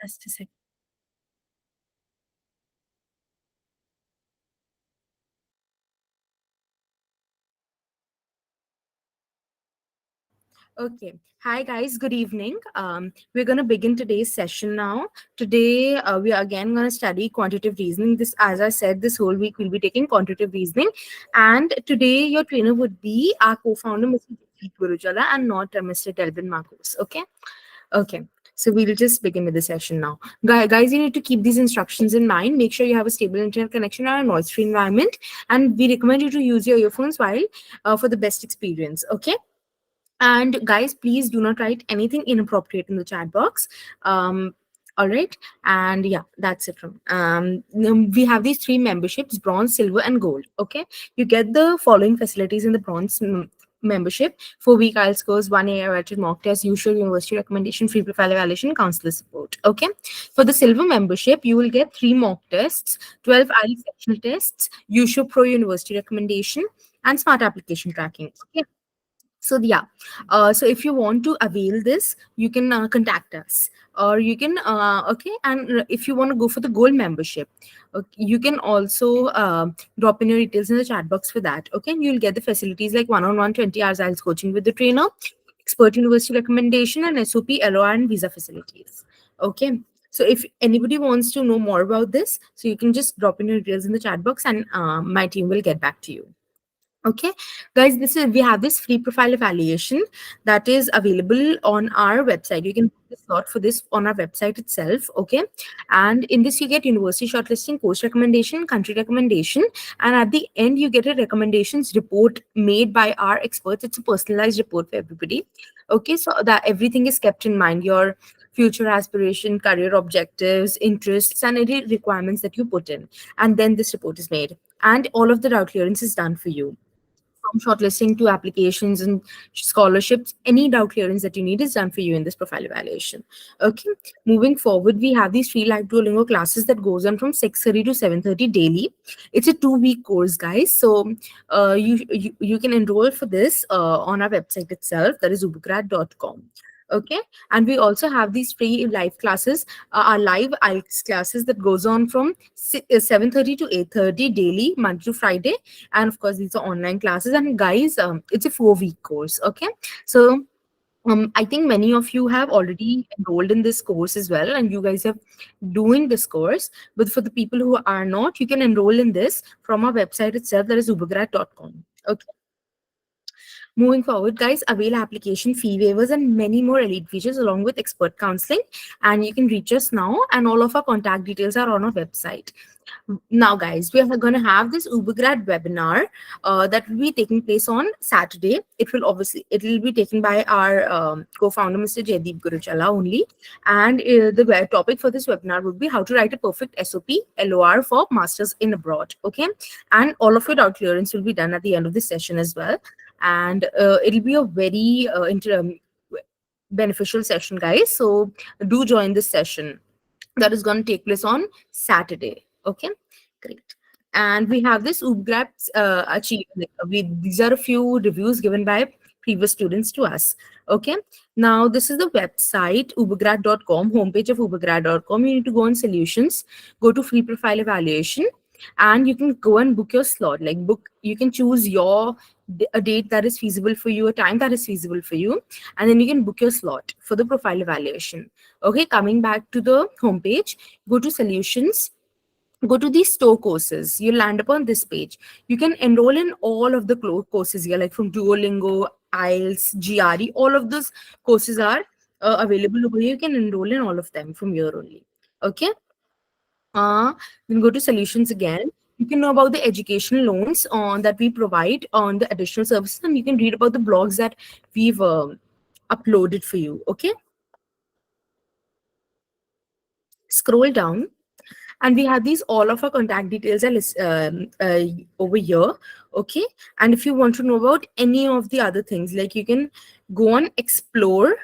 Just a second. Okay. Hi, guys. Good evening. We're going to begin today's session now. Today, we are again going to study quantitative reasoning. This, as I said, this whole week we'll be taking quantitative reasoning. And today, your trainer would be our co-founder, Mr. Gurujala, and not Mr. Delvin Marcos. Okay. Okay. So we'll just begin with the session now. Guys, you need to keep these instructions in mind. Make sure you have a stable internet connection or a noise-free environment. And we recommend you to use your earphones while for the best experience. Okay. And guys, please do not write anything inappropriate in the chat box. All right. And yeah, that's it from we have these three memberships: bronze, silver, and gold. Okay. You get the following facilities in the bronze membership: 4-week IELTS course, 1 year rated mock test, usual university recommendation, free profile evaluation, counselor support. Okay. For the silver membership, you will get 3 mock tests, 12 IELTS sectional tests, usual pro university recommendation, and smart application tracking. Okay. So yeah, so if you want to avail this, you can contact us, or you can okay. And if you want to go for the gold membership, okay, you can also drop in your details in the chat box for that. Okay, and you'll get the facilities like one-on-one 20 hours IELTS coaching with the trainer, expert university recommendation, and SOP, LOR, and visa facilities. Okay. So if anybody wants to know more about this, so you can just drop in your details in the chat box, and my team will get back to you. Okay, guys, this is we have this free profile evaluation that is available on our website. You can book the slot for this on our website itself. Okay, and in this you get university shortlisting, course recommendation, country recommendation, and at the end you get a recommendations report made by our experts. It's a personalized report for everybody. Okay, so that everything is kept in mind: your future aspiration, career objectives, interests, and any requirements that you put in, and then this report is made, and all of the doubt clearance is done for you, from shortlisting to applications and scholarships. Any doubt clearance that you need is done for you in this profile evaluation. Okay, moving forward, we have these free live Duolingo classes that goes on from 6:30 to 7:30 daily. It's a 2-week course, guys. So you can enroll for this on our website itself, that is ubgrad.com. Okay, and we also have these free live classes, our live IELTS classes that goes on from 7:30 to 8:30 daily, Monday to Friday. And of course, these are online classes. And guys, it's a 4-week course. Okay, so I think many of you have already enrolled in this course as well, and you guys are doing this course. But for the people who are not, you can enroll in this from our website itself, that is ubergrad.com. Okay. Moving forward, guys, avail application fee waivers and many more elite features along with expert counseling. And you can reach us now, and all of our contact details are on our website. Now, guys, we are going to have this Ubergrad webinar that will be taking place on Saturday. It will be taken by our co-founder, Mr. Jaideep Gurujala only. And the topic for this webinar would be how to write a perfect SOP LOR for masters in abroad. Okay, and all of your doubt clearance will be done at the end of this session as well. And it'll be a very beneficial session, guys. So do join this session that is going to take place on Saturday. Okay, great. And we have this Ubgrad achievement. These are a few reviews given by previous students to us. Okay, now this is the website ubergrad.com, homepage of ubergrad.com. You need to go on solutions, go to free profile evaluation, and you can go and book your slot. Like you can choose a date that is feasible for you, a time that is feasible for you, and then you can book your slot for the profile evaluation. Okay, coming back to the homepage, go to solutions, go to these store courses. You land upon this page. You can enroll in all of the courses here, like from Duolingo, IELTS, GRE. All of those courses are available over here. You can enroll in all of them from here only. Okay. Then go to solutions again. You can know about the educational loans that we provide on the additional services, and you can read about the blogs that we've uploaded for you. Okay. Scroll down, and we have these all of our contact details are over here. Okay, and if you want to know about any of the other things, like you can go on explore.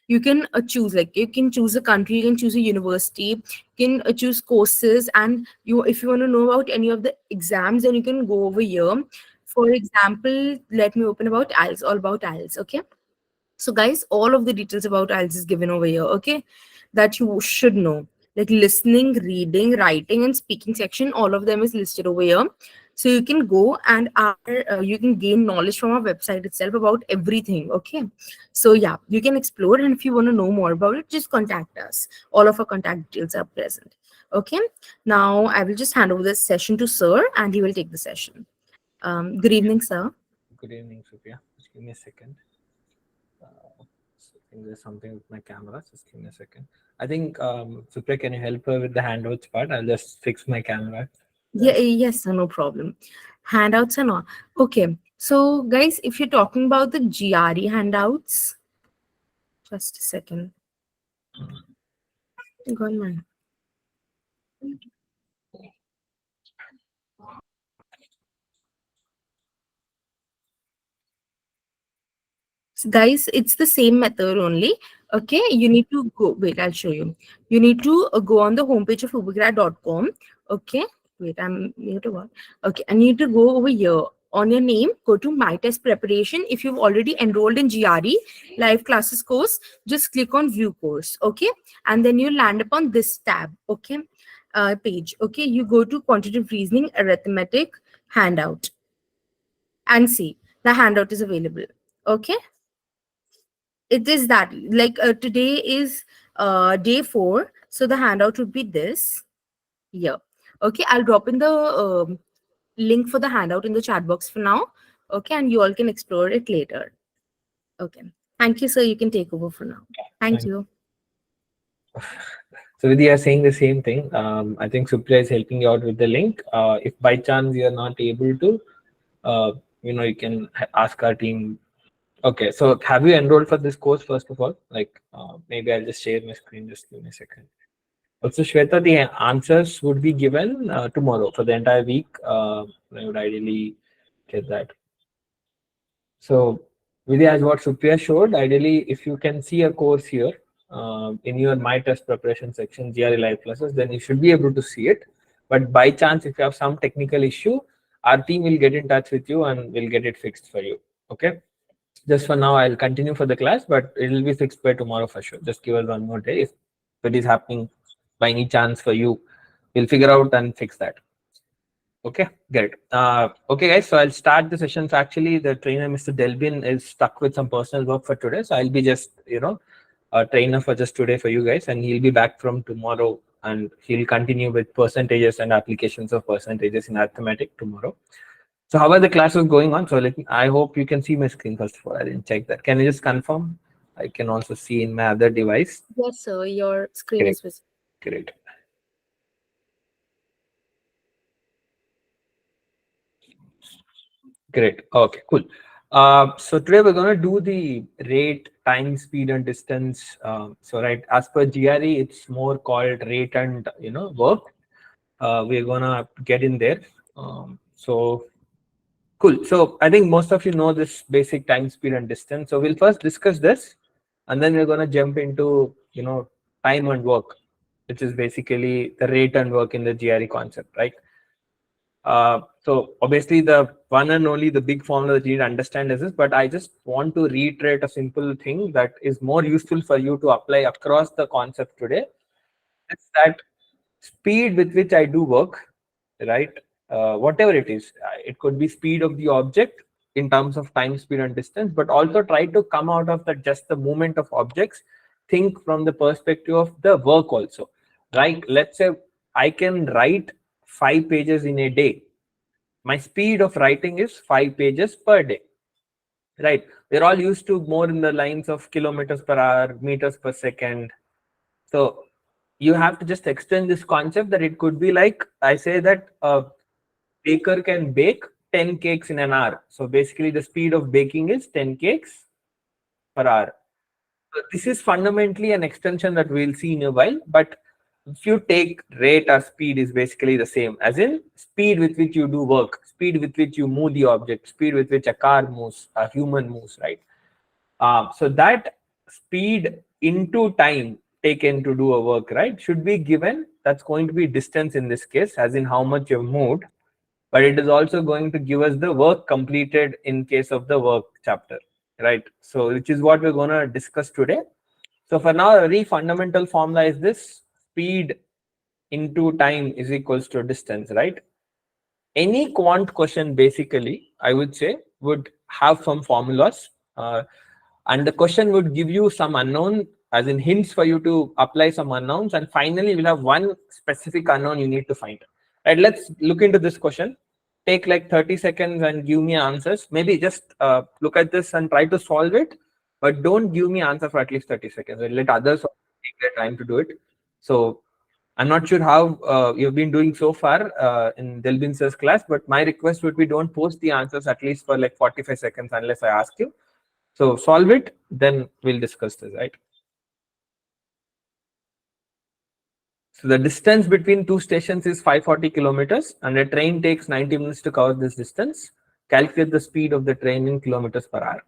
You can choose, like you can choose a country, you can choose a university, you can choose courses, and if you want to know about any of the exams, then you can go over here. For example, let me open about IELTS, all about IELTS. Okay, so guys, all of the details about IELTS is given over here. Okay, that you should know, like listening, reading, writing, and speaking section. All of them is listed over here. So you can go and you can gain knowledge from our website itself about everything. Okay. So yeah, you can explore, and if you want to know more about it, just contact us. All of our contact details are present. Okay. Now I will just hand over this session to Sir, and he will take the session. Good evening, sir. Good evening, Sophia. Just give me a second. I think there's something with my camera. Just give me a second. I think, Sophia, can you help her with the handouts part? I'll just fix my camera. Yeah, yes, sir, no problem. Handouts and all. Okay. So, guys, if you're talking about the GRE handouts, just a second. Go on, man. So guys, it's the same method only. Okay, you need to go. Wait, I'll show you. You need to go on the homepage of ubergrad.com. Okay, wait, I'm here to what? Okay, and you need to go over here on your name. Go to My Test Preparation. If you've already enrolled in GRE live classes course, just click on View Course. Okay, and then you land upon this tab. Okay, page. Okay, you go to Quantitative Reasoning Arithmetic handout and see the handout is available. Okay, it is that, like, today is day 4, so the handout would be this. Yeah. Okay, I'll drop in the link for the handout in the chat box for now. Okay, and you all can explore it later. Okay, thank you, sir. You can take over for now. Thank Thank you. So Vidhi, are saying the same thing. I think Supriya is helping you out with the link. If by chance you are not able to, you can ask our team. Okay, so have you enrolled for this course first of all? Like, maybe I'll just share my screen. Just give me a second. Also, Shweta, the answers would be given tomorrow for the entire week. I would ideally get that. So, Vidya, as what Supriya showed, ideally, if you can see a course here in your My Test Preparation section, GRE Live Classes, then you should be able to see it. But by chance, if you have some technical issue, our team will get in touch with you and will get it fixed for you. Okay. Just for now, I'll continue for the class, but it will be fixed by tomorrow for sure. Just give us one more day. If it is happening by any chance for you, we'll figure out and fix that. Okay, great. Okay, guys, so I'll start the session. So actually, the trainer, Mr. Delbin, is stuck with some personal work for today. So I'll be just, a trainer for just today for you guys, and he'll be back from tomorrow, and he'll continue with percentages and applications of percentages in arithmetic tomorrow. So how are the classes going on? So I hope you can see my screen first of all. I didn't check that. Can you just confirm? I can also see in my other device. Yes, sir. Your screen Great, is visible. great. Great. Okay, cool. So today we're going to do the rate, time, speed, and distance. So right, as per GRE, it's more called rate and work. We're gonna get in there. So cool. So I think most of you know this basic time, speed, and distance. So we'll first discuss this, and then we're gonna jump into time and work, which is basically the rate and work in the GRE concept, right? So obviously the one and only the big formula that you need to understand is this, but I just want to reiterate a simple thing that is more useful for you to apply across the concept today. It's that speed with which I do work, right? Whatever it is, it could be speed of the object in terms of time, speed, and distance, but also try to come out of that just the movement of objects. Think from the perspective of the work also, right? Let's say I can write 5 pages in a day. My speed of writing is 5 pages per day, right? We're all used to more in the lines of kilometers per hour, meters per second. So you have to just extend this concept that it could be like I say that a baker can bake 10 cakes in an hour. So basically the speed of baking is 10 cakes per hour. So this is fundamentally an extension that we'll see in a while, but if you take rate or speed is basically the same, as in speed with which you do work, speed with which you move the object, speed with which a car moves, a human moves, right? So that speed into time taken to do a work, right, should be given. That's going to be distance in this case, as in how much you've moved, but it is also going to give us the work completed in case of the work chapter, right? So which is what we're going to discuss today. So for now, a very fundamental formula is this: speed into time is equals to distance, right? Any quant question, basically, I would say, would have some formulas, and the question would give you some unknown, as in hints for you to apply some unknowns, and finally we'll have one specific unknown you need to find. Right, let's look into this question. Take like 30 seconds and give me answers. Maybe just look at this and try to solve it, but don't give me answer for at least 30 seconds. Let others take their time to do it. So I'm not sure how you've been doing so far in Delbin sir's class, but my request would be don't post the answers at least for like 45 seconds unless I ask you. So solve it, then we'll discuss this, right? So the distance between two stations is 540 kilometers, and a train takes 90 minutes to cover this distance. Calculate the speed of the train in kilometers per hour.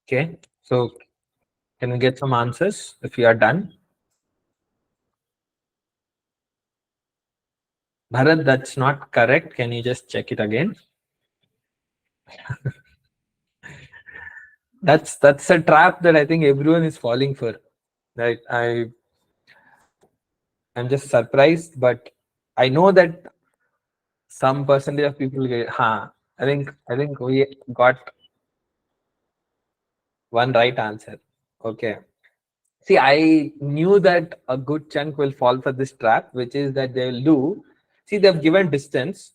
Okay, so can we get some answers if you are done? Bharat, that's not correct. Can you just check it again? That's a trap that I think everyone is falling for. Right? I'm just surprised, but I know that some percentage of people get. I think we got one right answer. Okay. See, I knew that a good chunk will fall for this trap, which is that they will do. See, they've given distance,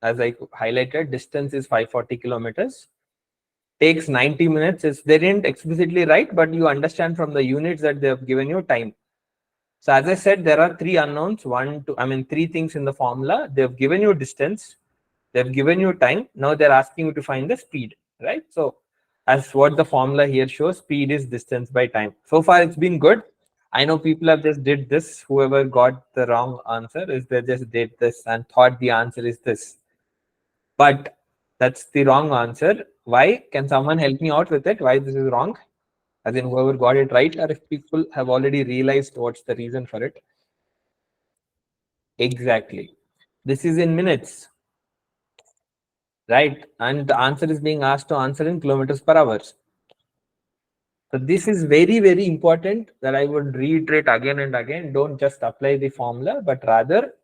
as I highlighted. Distance is 540 kilometers. Takes 90 minutes. They didn't explicitly write, but you understand from the units that they have given you time. So as I said, there are three unknowns. Three things in the formula. They've given you distance. They've given you time. Now they're asking you to find the speed, right? So as what the formula here shows, speed is distance by time. So far, it's been good. I know people have just did this. Whoever got the wrong answer is they just did this and thought the answer is this. But that's the wrong answer. Why? Can someone help me out with it? Why this is wrong? As in whoever got it right, or if people have already realized what's the reason for it? Exactly. This is in minutes, right? And the answer is being asked to answer in kilometers per hour. So this is very, very important that I would reiterate again and again. Don't just apply the formula, but rather,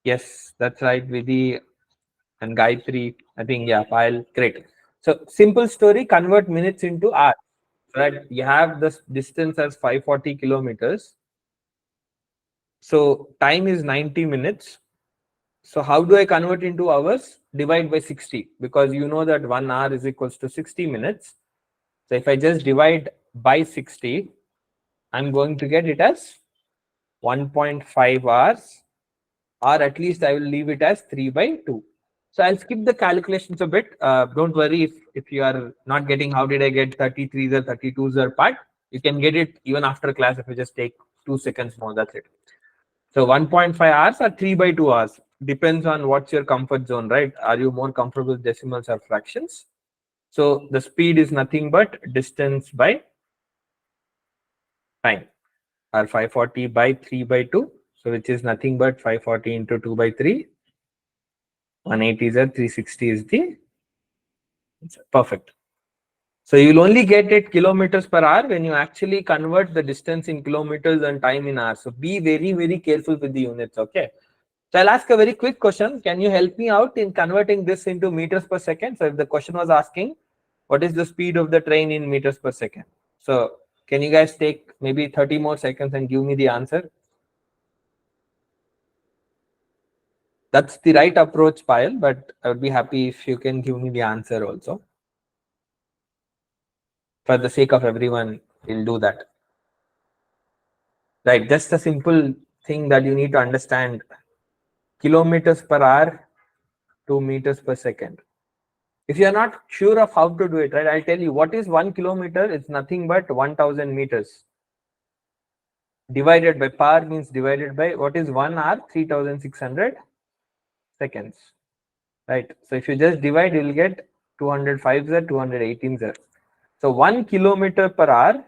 yes, that's right, Vidhi and Gayatri. I think, yeah, file, great. So simple story, convert minutes into hours. Right? You have this distance as 540 kilometers. So time is 90 minutes. So how do I convert into hours? Divide by 60, because you know that 1 hour is equals to 60 minutes. So if I just divide by 60, I'm going to get it as 1.5 hours, or at least I will leave it as 3 by 2. So I'll skip the calculations a bit. Don't worry if you are not getting how did I get 33s or 32s or part. You can get it even after class if you just take 2 seconds more. That's it. So 1.5 hours or 3 by 2 hours. Depends on what's your comfort zone, right? Are you more comfortable with decimals or fractions? So the speed is nothing but distance by time, or 540 by 3 by 2. So which is nothing but 540 into 2 by 3. 180 is a 360 is the perfect. So you'll only get it kilometers per hour when you actually convert the distance in kilometers and time in hours. So be very, very careful with the units, okay? So I'll ask a very quick question. Can you help me out in converting this into meters per second? So if the question was asking, what is the speed of the train in meters per second? So can you guys take maybe 30 more seconds and give me the answer? That's the right approach, Payal, but I would be happy if you can give me the answer also. For the sake of everyone, we'll do that. right? Just a simple thing that you need to understand: kilometers per hour to meters per second. If you are not sure of how to do it, right, I'll tell you what is 1 kilometer. It's nothing but 1000 meters. Divided by power means divided by what is 1 hour, 3600 seconds, right? So if you just divide, you'll get 205 z 218 z. So 1 kilometer per hour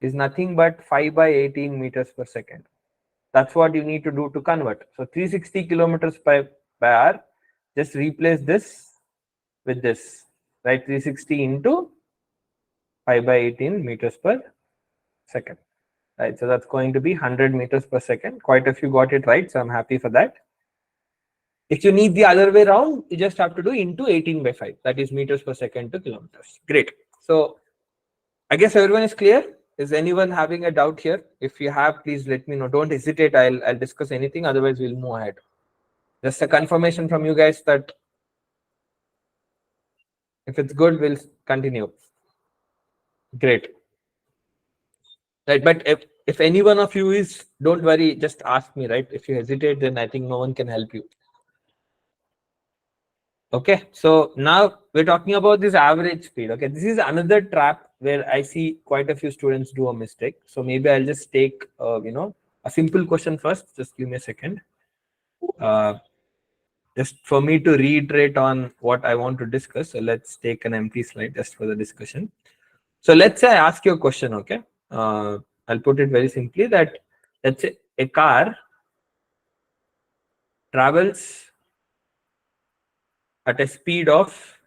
is nothing but 5 by 18 meters per second. That's what you need to do to convert. So 360 kilometers by hour, just replace this with this, right? 360 into 5 by 18 meters per second, right? So that's going to be 100 meters per second. Quite a few got it right, so I'm happy for that. If you need the other way around, you just have to do into 18 by 5, that is meters per second to kilometers. Great. So I guess everyone is clear. Is anyone having a doubt here? If you have, please let me know. Don't hesitate. I'll discuss anything. Otherwise, we'll move ahead. Just a confirmation from you guys that if it's good, we'll continue. Great. Right. But if any one of you is, don't worry, just ask me, right? If you hesitate, then I think no one can help you. Okay. So now we're talking about this average speed. Okay. This is another trap where I see quite a few students do a mistake. So maybe I'll just take, a simple question first. Just give me a second. Just for me to reiterate on what I want to discuss. So let's take an empty slide just for the discussion. So let's say I ask you a question, okay? I'll put it very simply that let's say a car travels at a speed of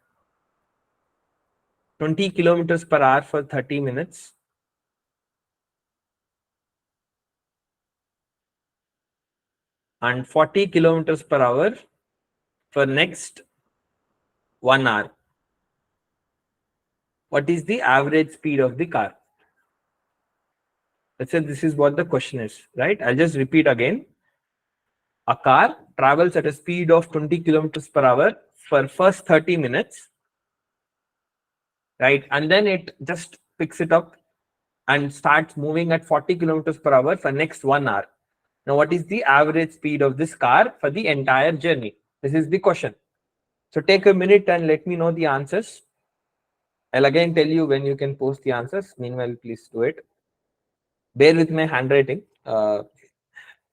20 kilometers per hour for 30 minutes and 40 kilometers per hour for next 1 hour. What is the average speed of the car? Let's say this is what the question is, right? I'll just repeat again. A car travels at a speed of 20 kilometers per hour for first 30 minutes, right? And then it just picks it up and starts moving at 40 kilometers per hour for next 1 hour. Now, what is the average speed of this car for the entire journey? This is the question. So take a minute and let me know the answers. I'll again tell you when you can post the answers. Meanwhile, please do it. Bear with my handwriting. So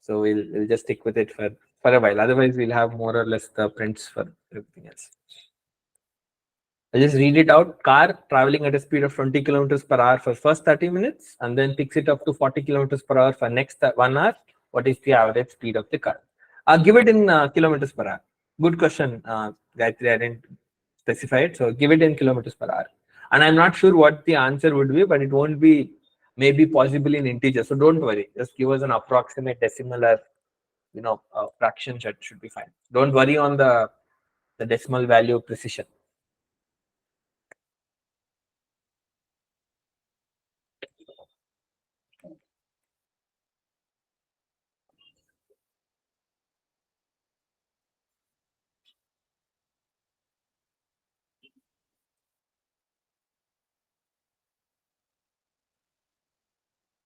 we'll just stick with it for a while. Otherwise, we'll have more or less the prints for everything else. I'll just read it out. Car traveling at a speed of 20 kilometers per hour for first 30 minutes and then picks it up to 40 kilometers per hour for next 1 hour. What is the average speed of the car? Give it in kilometers per hour. Good question, Gayatri. I didn't specify it. So give it in kilometers per hour. And I'm not sure what the answer would be, but it won't be maybe possible in integer. So don't worry. Just give us an approximate decimal or fraction should be fine. Don't worry on the decimal value precision.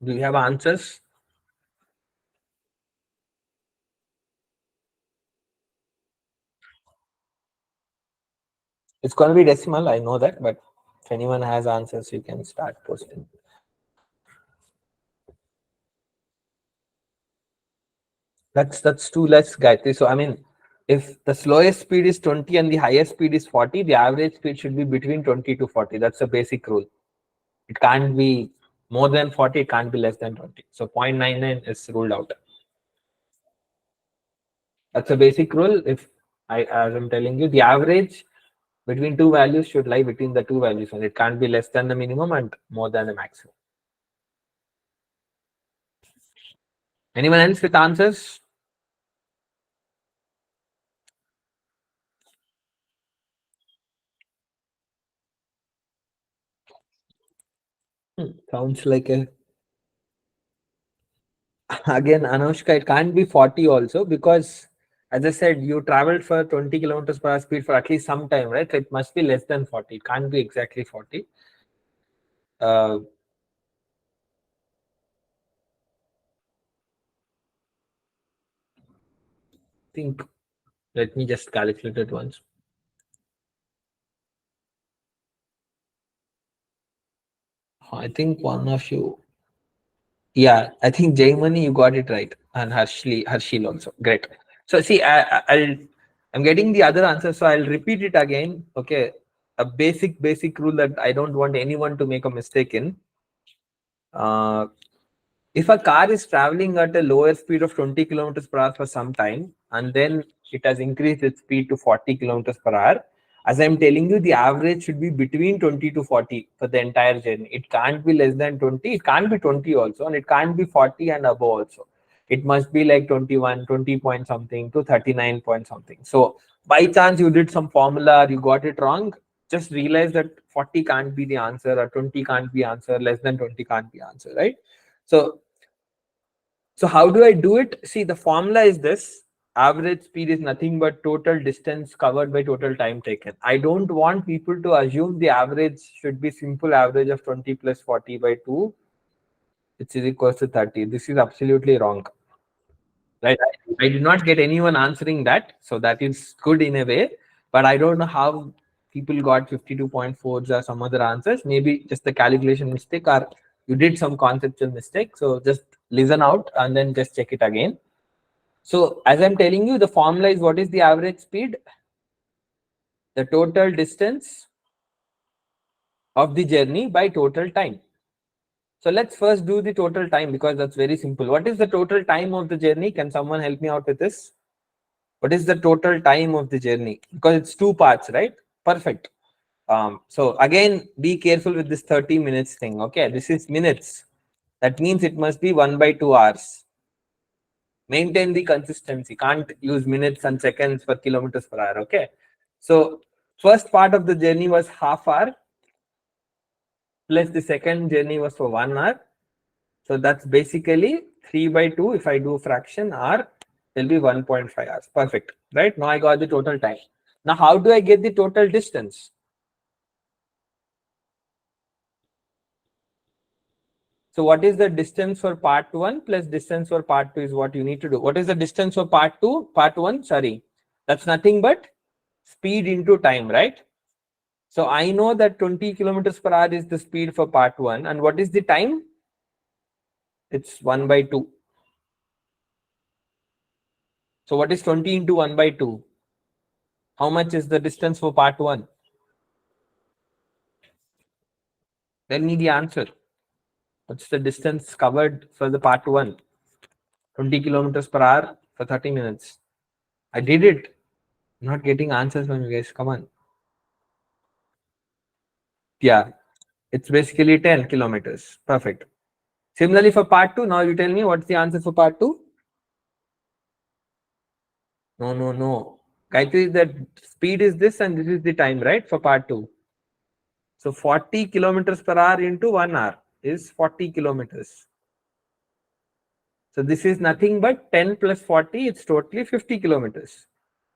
Do you have answers? It's going to be decimal, I know that, but if anyone has answers, you can start posting. That's too less, Gayatri. So I mean, if the slowest speed is 20 and the highest speed is 40, the average speed should be between 20 to 40. That's a basic rule. It can't be more than 40, it can't be less than 20. So 0.99 is ruled out. That's a basic rule. If as I'm telling you, the average between two values should lie between the two values, and it can't be less than the minimum and more than the maximum. Anyone else with answers? Sounds like a again, Anushka, it can't be 40 also because, as I said, you traveled for 20 kilometers per hour speed for at least some time, right? So it must be less than 40. It can't be exactly 40. Uh, think, let me just calculate it once. I think one of you, yeah, I think Jaimani, you got it right, and Harshil also. Great. So see, I'm getting the other answer, so I'll repeat it again. Okay, a basic rule that I don't want anyone to make a mistake in. Uh, if a car is traveling at a lower speed of 20 kilometers per hour for some time, and then it has increased its speed to 40 kilometers per hour, as I'm telling you, the average should be between 20 to 40 for the entire journey. It can't be less than 20, it can't be 20 also, and it can't be 40 and above also. It must be like 21, 20 point something to 39 point something. So by chance you did some formula, you got it wrong, just realize that 40 can't be the answer, or 20 can't be answer, less than 20 can't be answer, right? So how do I do it? See, the formula is this. Average speed is nothing but total distance covered by total time taken. I don't want people to assume the average should be simple average of 20 plus 40 by 2, which is equals to 30. This is absolutely wrong. Right? I did not get anyone answering that. So that is good in a way. But I don't know how people got 52.4s or some other answers. Maybe just the calculation mistake, or you did some conceptual mistake. So just listen out and then just check it again. So as I'm telling you, the formula is what is the average speed? The total distance of the journey by total time. So let's first do the total time, because that's very simple. What is the total time of the journey? Can someone help me out with this? What is the total time of the journey? Because it's two parts, right? Perfect. So again, be careful with this 30 minutes thing. Okay, this is minutes. That means it must be 1 by 2 hours. Maintain the consistency. Can't use minutes and seconds for kilometers per hour. Okay. So first part of the journey was half hour, plus the second journey was for 1 hour. So that's basically 3 by 2. If I do fraction, hour will be 1.5 hours. Perfect. Right. Now I got the total time. Now how do I get the total distance? So what is the distance for part 1 plus distance for part 2 is what you need to do. What is the distance for part 2? Part 1, sorry. That's nothing but speed into time, right? So I know that 20 kilometers per hour is the speed for part 1. And what is the time? It's 1 by 2. So what is 20 into 1 by 2? How much is the distance for part 1? Tell me the answer. What's the distance covered for the part 1? 20 kilometers per hour for 30 minutes. I did it. I'm not getting answers from you guys. Come on. Yeah, it's basically 10 kilometers. Perfect. Similarly for part 2, now you tell me what's the answer for part 2? No, no, no. Gayatri, the speed is this and this is the time, right? For part 2. So 40 kilometers per hour into 1 hour is 40 kilometers. So this is nothing but 10 plus 40, it's totally 50 kilometers.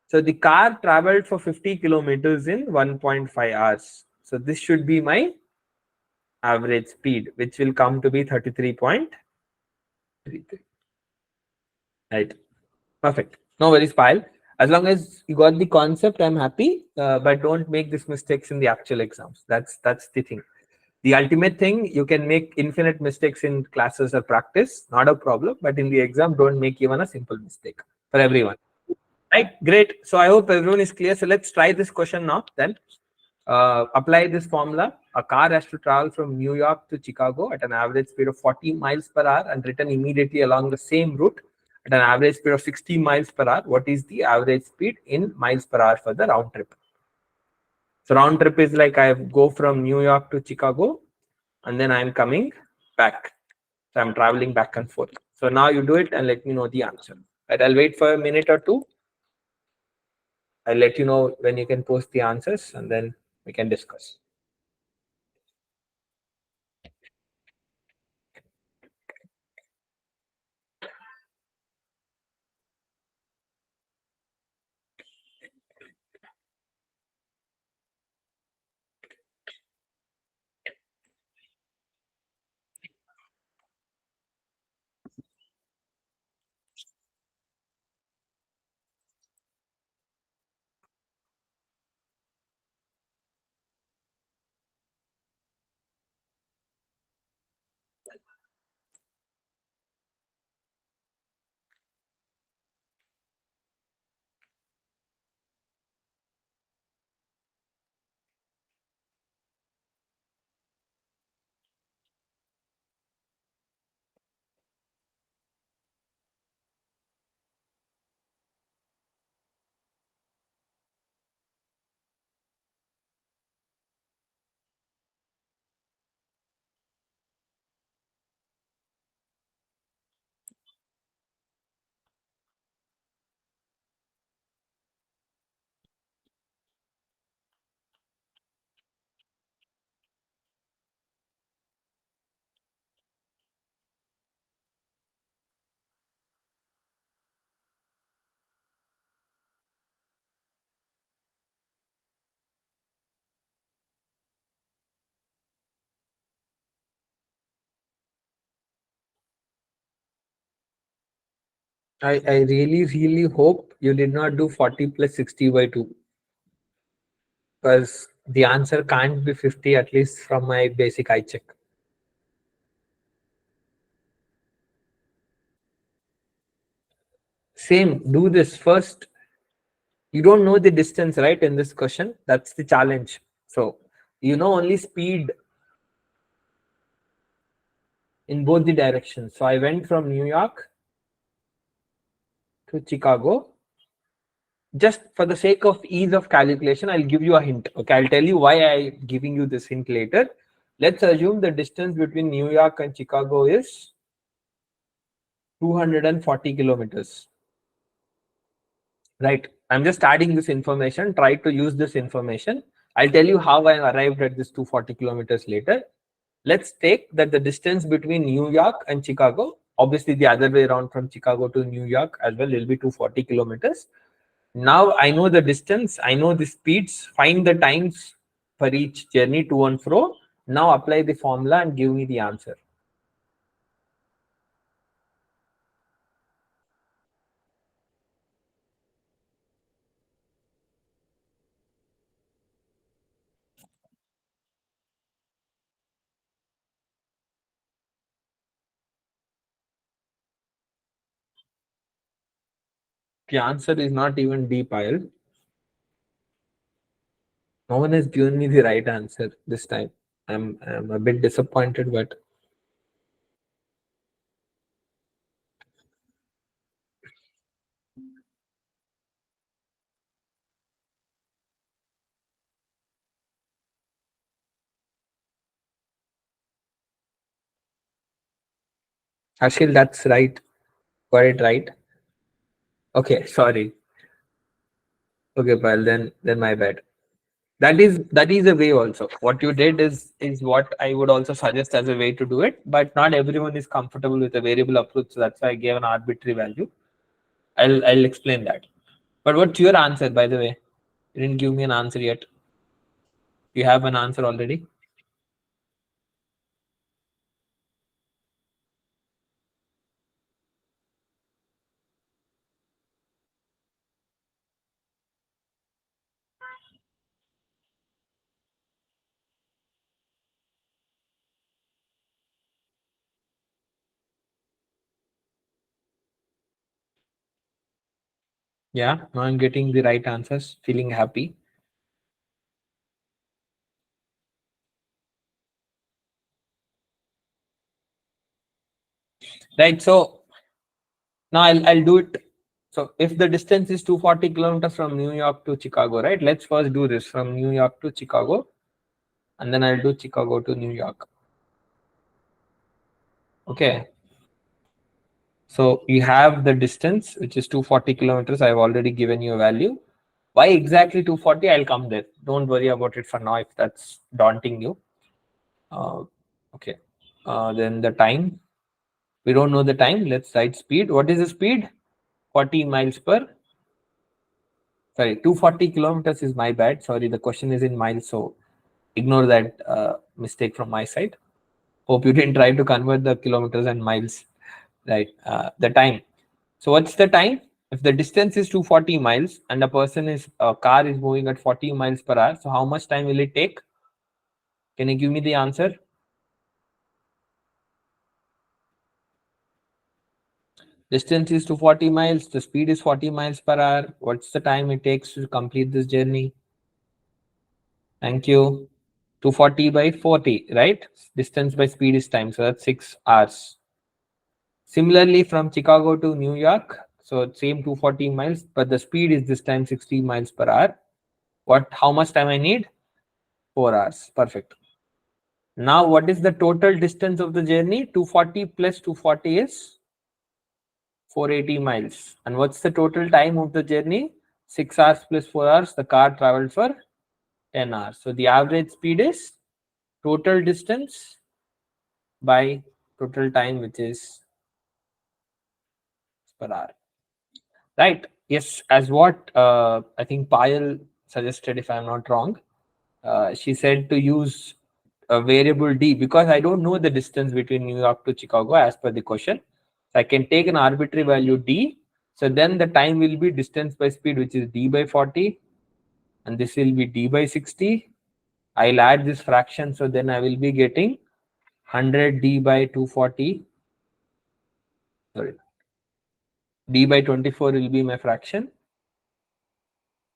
So the car traveled for 50 kilometers in 1.5 hours. So this should be my average speed, which will come to be 33.33. Right. Perfect. No worries, Pile. As long as you got the concept, I'm happy. But don't make these mistakes in the actual exams. That's the thing. The ultimate thing, you can make infinite mistakes in classes or practice, not a problem. But in the exam, don't make even a simple mistake for everyone. Right? Great. So I hope everyone is clear. So let's try this question now. Then apply this formula. A car has to travel from New York to Chicago at an average speed of 40 miles per hour and return immediately along the same route at an average speed of 60 miles per hour. What is the average speed in miles per hour for the round trip? So round trip is like I go from New York to Chicago and then I'm coming back. So I'm traveling back and forth. So now you do it and let me know the answer. Right, I'll wait for a minute or two. I'll let you know when you can post the answers and then we can discuss. I really hope you did not do 40 plus 60 by 2, because the answer can't be 50, at least from my basic eye check. Same, do this first. You don't know the distance, right, in this question. That's the challenge. So you know only speed in both the directions. So I went from New York to Chicago. Just for the sake of ease of calculation, I'll give you a hint. Okay, I'll tell you why I'm giving you this hint later. Let's assume the distance between New York and Chicago is 240 kilometers. Right. I'm just adding this information. Try to use this information. I'll tell you how I arrived at this 240 kilometers later. Let's take that the distance between New York and Chicago, obviously the other way around from Chicago to New York as well, will be 240 kilometers. Now I know the distance, I know the speeds, find the times for each journey to and fro. Now apply the formula and give me the answer. The answer is not even D pile. No one has given me the right answer this time. I'm a bit disappointed, but Ashil, that's right. Got it right. Okay, sorry. Okay, pal, then my bad. That is a way also. What you did is what I would also suggest as a way to do it, but not everyone is comfortable with a variable approach, so that's why I gave an arbitrary value. I'll explain that. But what's your answer, by the way? You didn't give me an answer yet. You have an answer already? Yeah, now I'm getting the right answers, feeling happy. Right, so now I'll do it. So if the distance is 240 kilometers from New York to Chicago, right? Let's first do this from New York to Chicago, and then I'll do Chicago to New York. Okay. So you have the distance, which is 240 kilometers. I've already given you a value. Why exactly 240? I'll come there. Don't worry about it for now if that's daunting you. Uh, okay. Then the time. We don't know the time. Let's write speed. What is the speed? 40 miles per. Sorry, 240 kilometers is my bad. Sorry, the question is in miles. So ignore that mistake from my side. Hope you didn't try to convert the kilometers and miles. Right. The time. So what's the time? If the distance is 240 miles and a car is moving at 40 miles per hour, so how much time will it take? Can you give me the answer? Distance is 240 miles, the speed is 40 miles per hour. What's the time it takes to complete this journey? Thank you. 240 by 40, right? Distance by speed is time, so that's 6 hours. Similarly, from Chicago to New York, so same 240 miles, but the speed is this time 60 miles per hour. How much time I need? 4 hours. Perfect. Now, what is the total distance of the journey? 240 plus 240 is 480 miles. And what's the total time of the journey? 6 hours plus 4 hours. The car traveled for 10 hours. So the average speed is total distance by total time, which is per hour. Right? Yes, as what I think Payal suggested, if I'm not wrong, she said to use a variable d, because I don't know the distance between New York to Chicago as per the question. So I can take an arbitrary value d So then the time will be distance by speed, which is d by 40, and this will be d by 60. I'll add this fraction, so then I will be getting 100 d by 240. Sorry, d by 24 will be my fraction,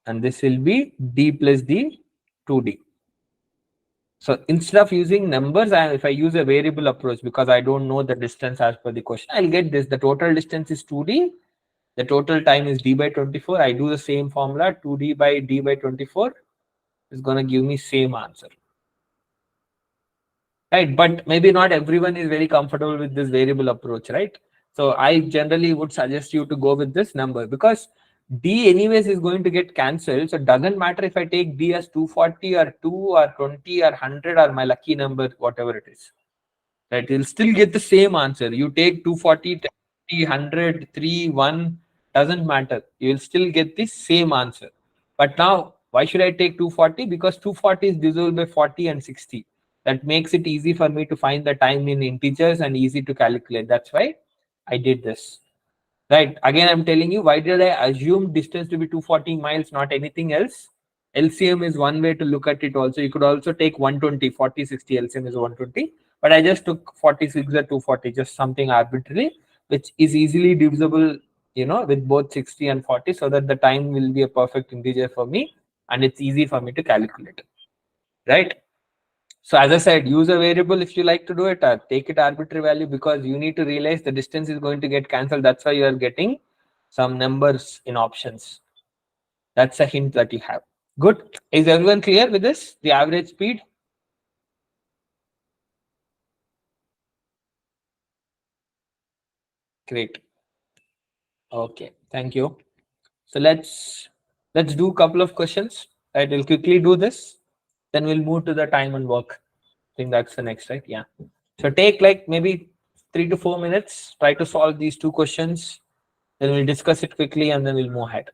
and this will be d plus d 2d. So instead of using numbers, if I use a variable approach, because I don't know the distance as per the question, I'll get this. The total distance is 2d. The total time is d by 24. I do the same formula, 2d by d by 24 is going to give me same answer. Right? But maybe not everyone is very comfortable with this variable approach, right? So I generally would suggest you to go with this number, because d anyways is going to get cancelled. So it doesn't matter if I take d as 240 or 2 or 20 or 100 or my lucky number, whatever it is. Right? You'll still get the same answer. You take 240, 10, 100, 3, 1, doesn't matter. You'll still get the same answer. But now, why should I take 240? Because 240 is divisible by 40 and 60. That makes it easy for me to find the time in integers and easy to calculate. That's why I did this. Right. Again, I'm telling you, why did I assume distance to be 240 miles, not anything else? LCM is one way to look at it also. You could also take 120, 40, 60, LCM is 120. But I just took 46 or 240, just something arbitrary, which is easily divisible, with both 60 and 40, so that the time will be a perfect integer for me and it's easy for me to calculate. Right. So as I said, use a variable if you like to do it, or take it arbitrary value, because you need to realize the distance is going to get cancelled. That's why you are getting some numbers in options. That's a hint that you have. Good. Is everyone clear with this? The average speed? Great. Okay. Thank you. So let's do a couple of questions. Right. We'll quickly do this. Then we'll move to the time and work. I think that's the next, right? Yeah. So take like maybe 3 to 4 minutes. Try to solve these two questions. Then we'll discuss it quickly and then we'll move ahead.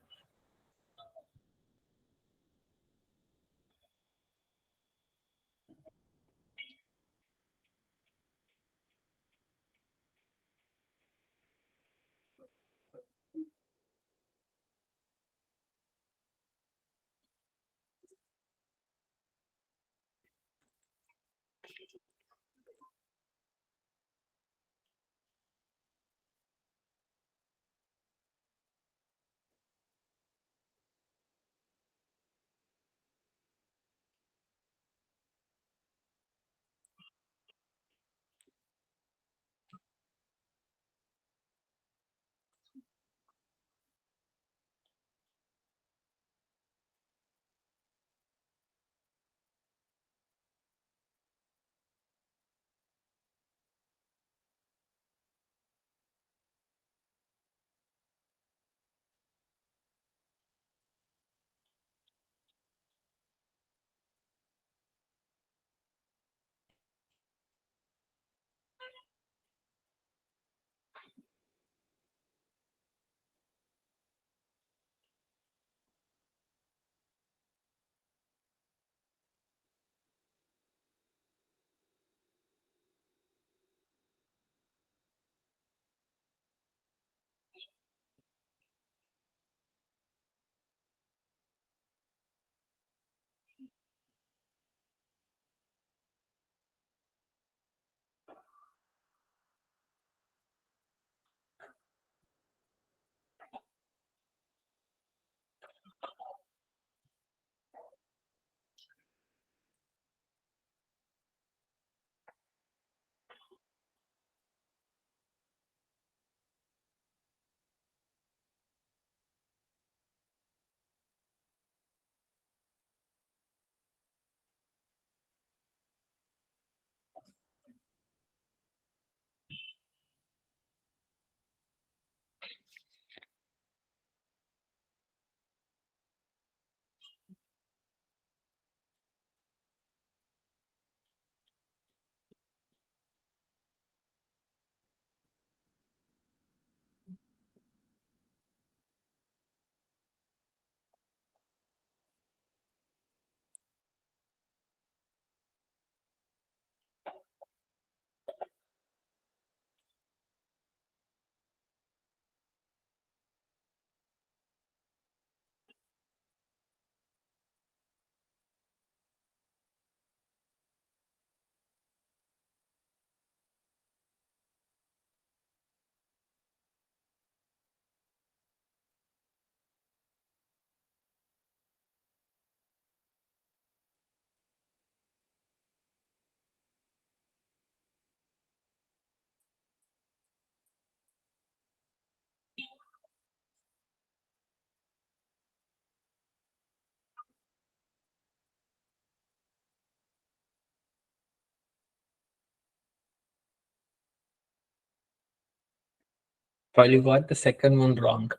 Well, you got the second one wrong.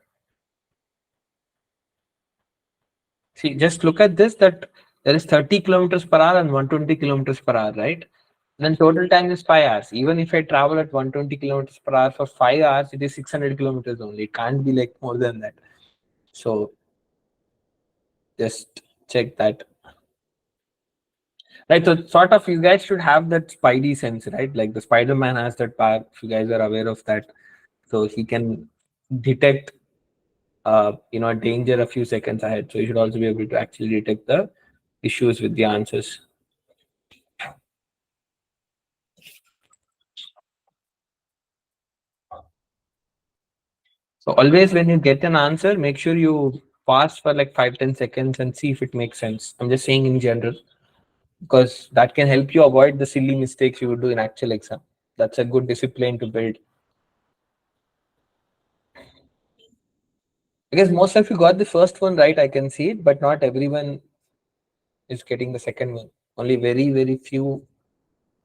See, just look at this, that there is 30 kilometers per hour and 120 kilometers per hour, right? Then total time is 5 hours. Even if I travel at 120 kilometers per hour for 5 hours, it is 600 kilometers only. It can't be like more than that. So just check that. Right, so sort of you guys should have that spidey sense, right? Like the Spider-Man has that power, if you guys are aware of that. So he can detect a danger a few seconds ahead. So you should also be able to actually detect the issues with the answers. So always when you get an answer, make sure you pause for like 5-10 seconds and see if it makes sense. I'm just saying in general, because that can help you avoid the silly mistakes you would do in actual exam. That's a good discipline to build. Because most of you got the first one right, I can see it, but not everyone is getting the second one. Only very, very few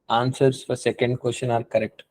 answers for second question are correct.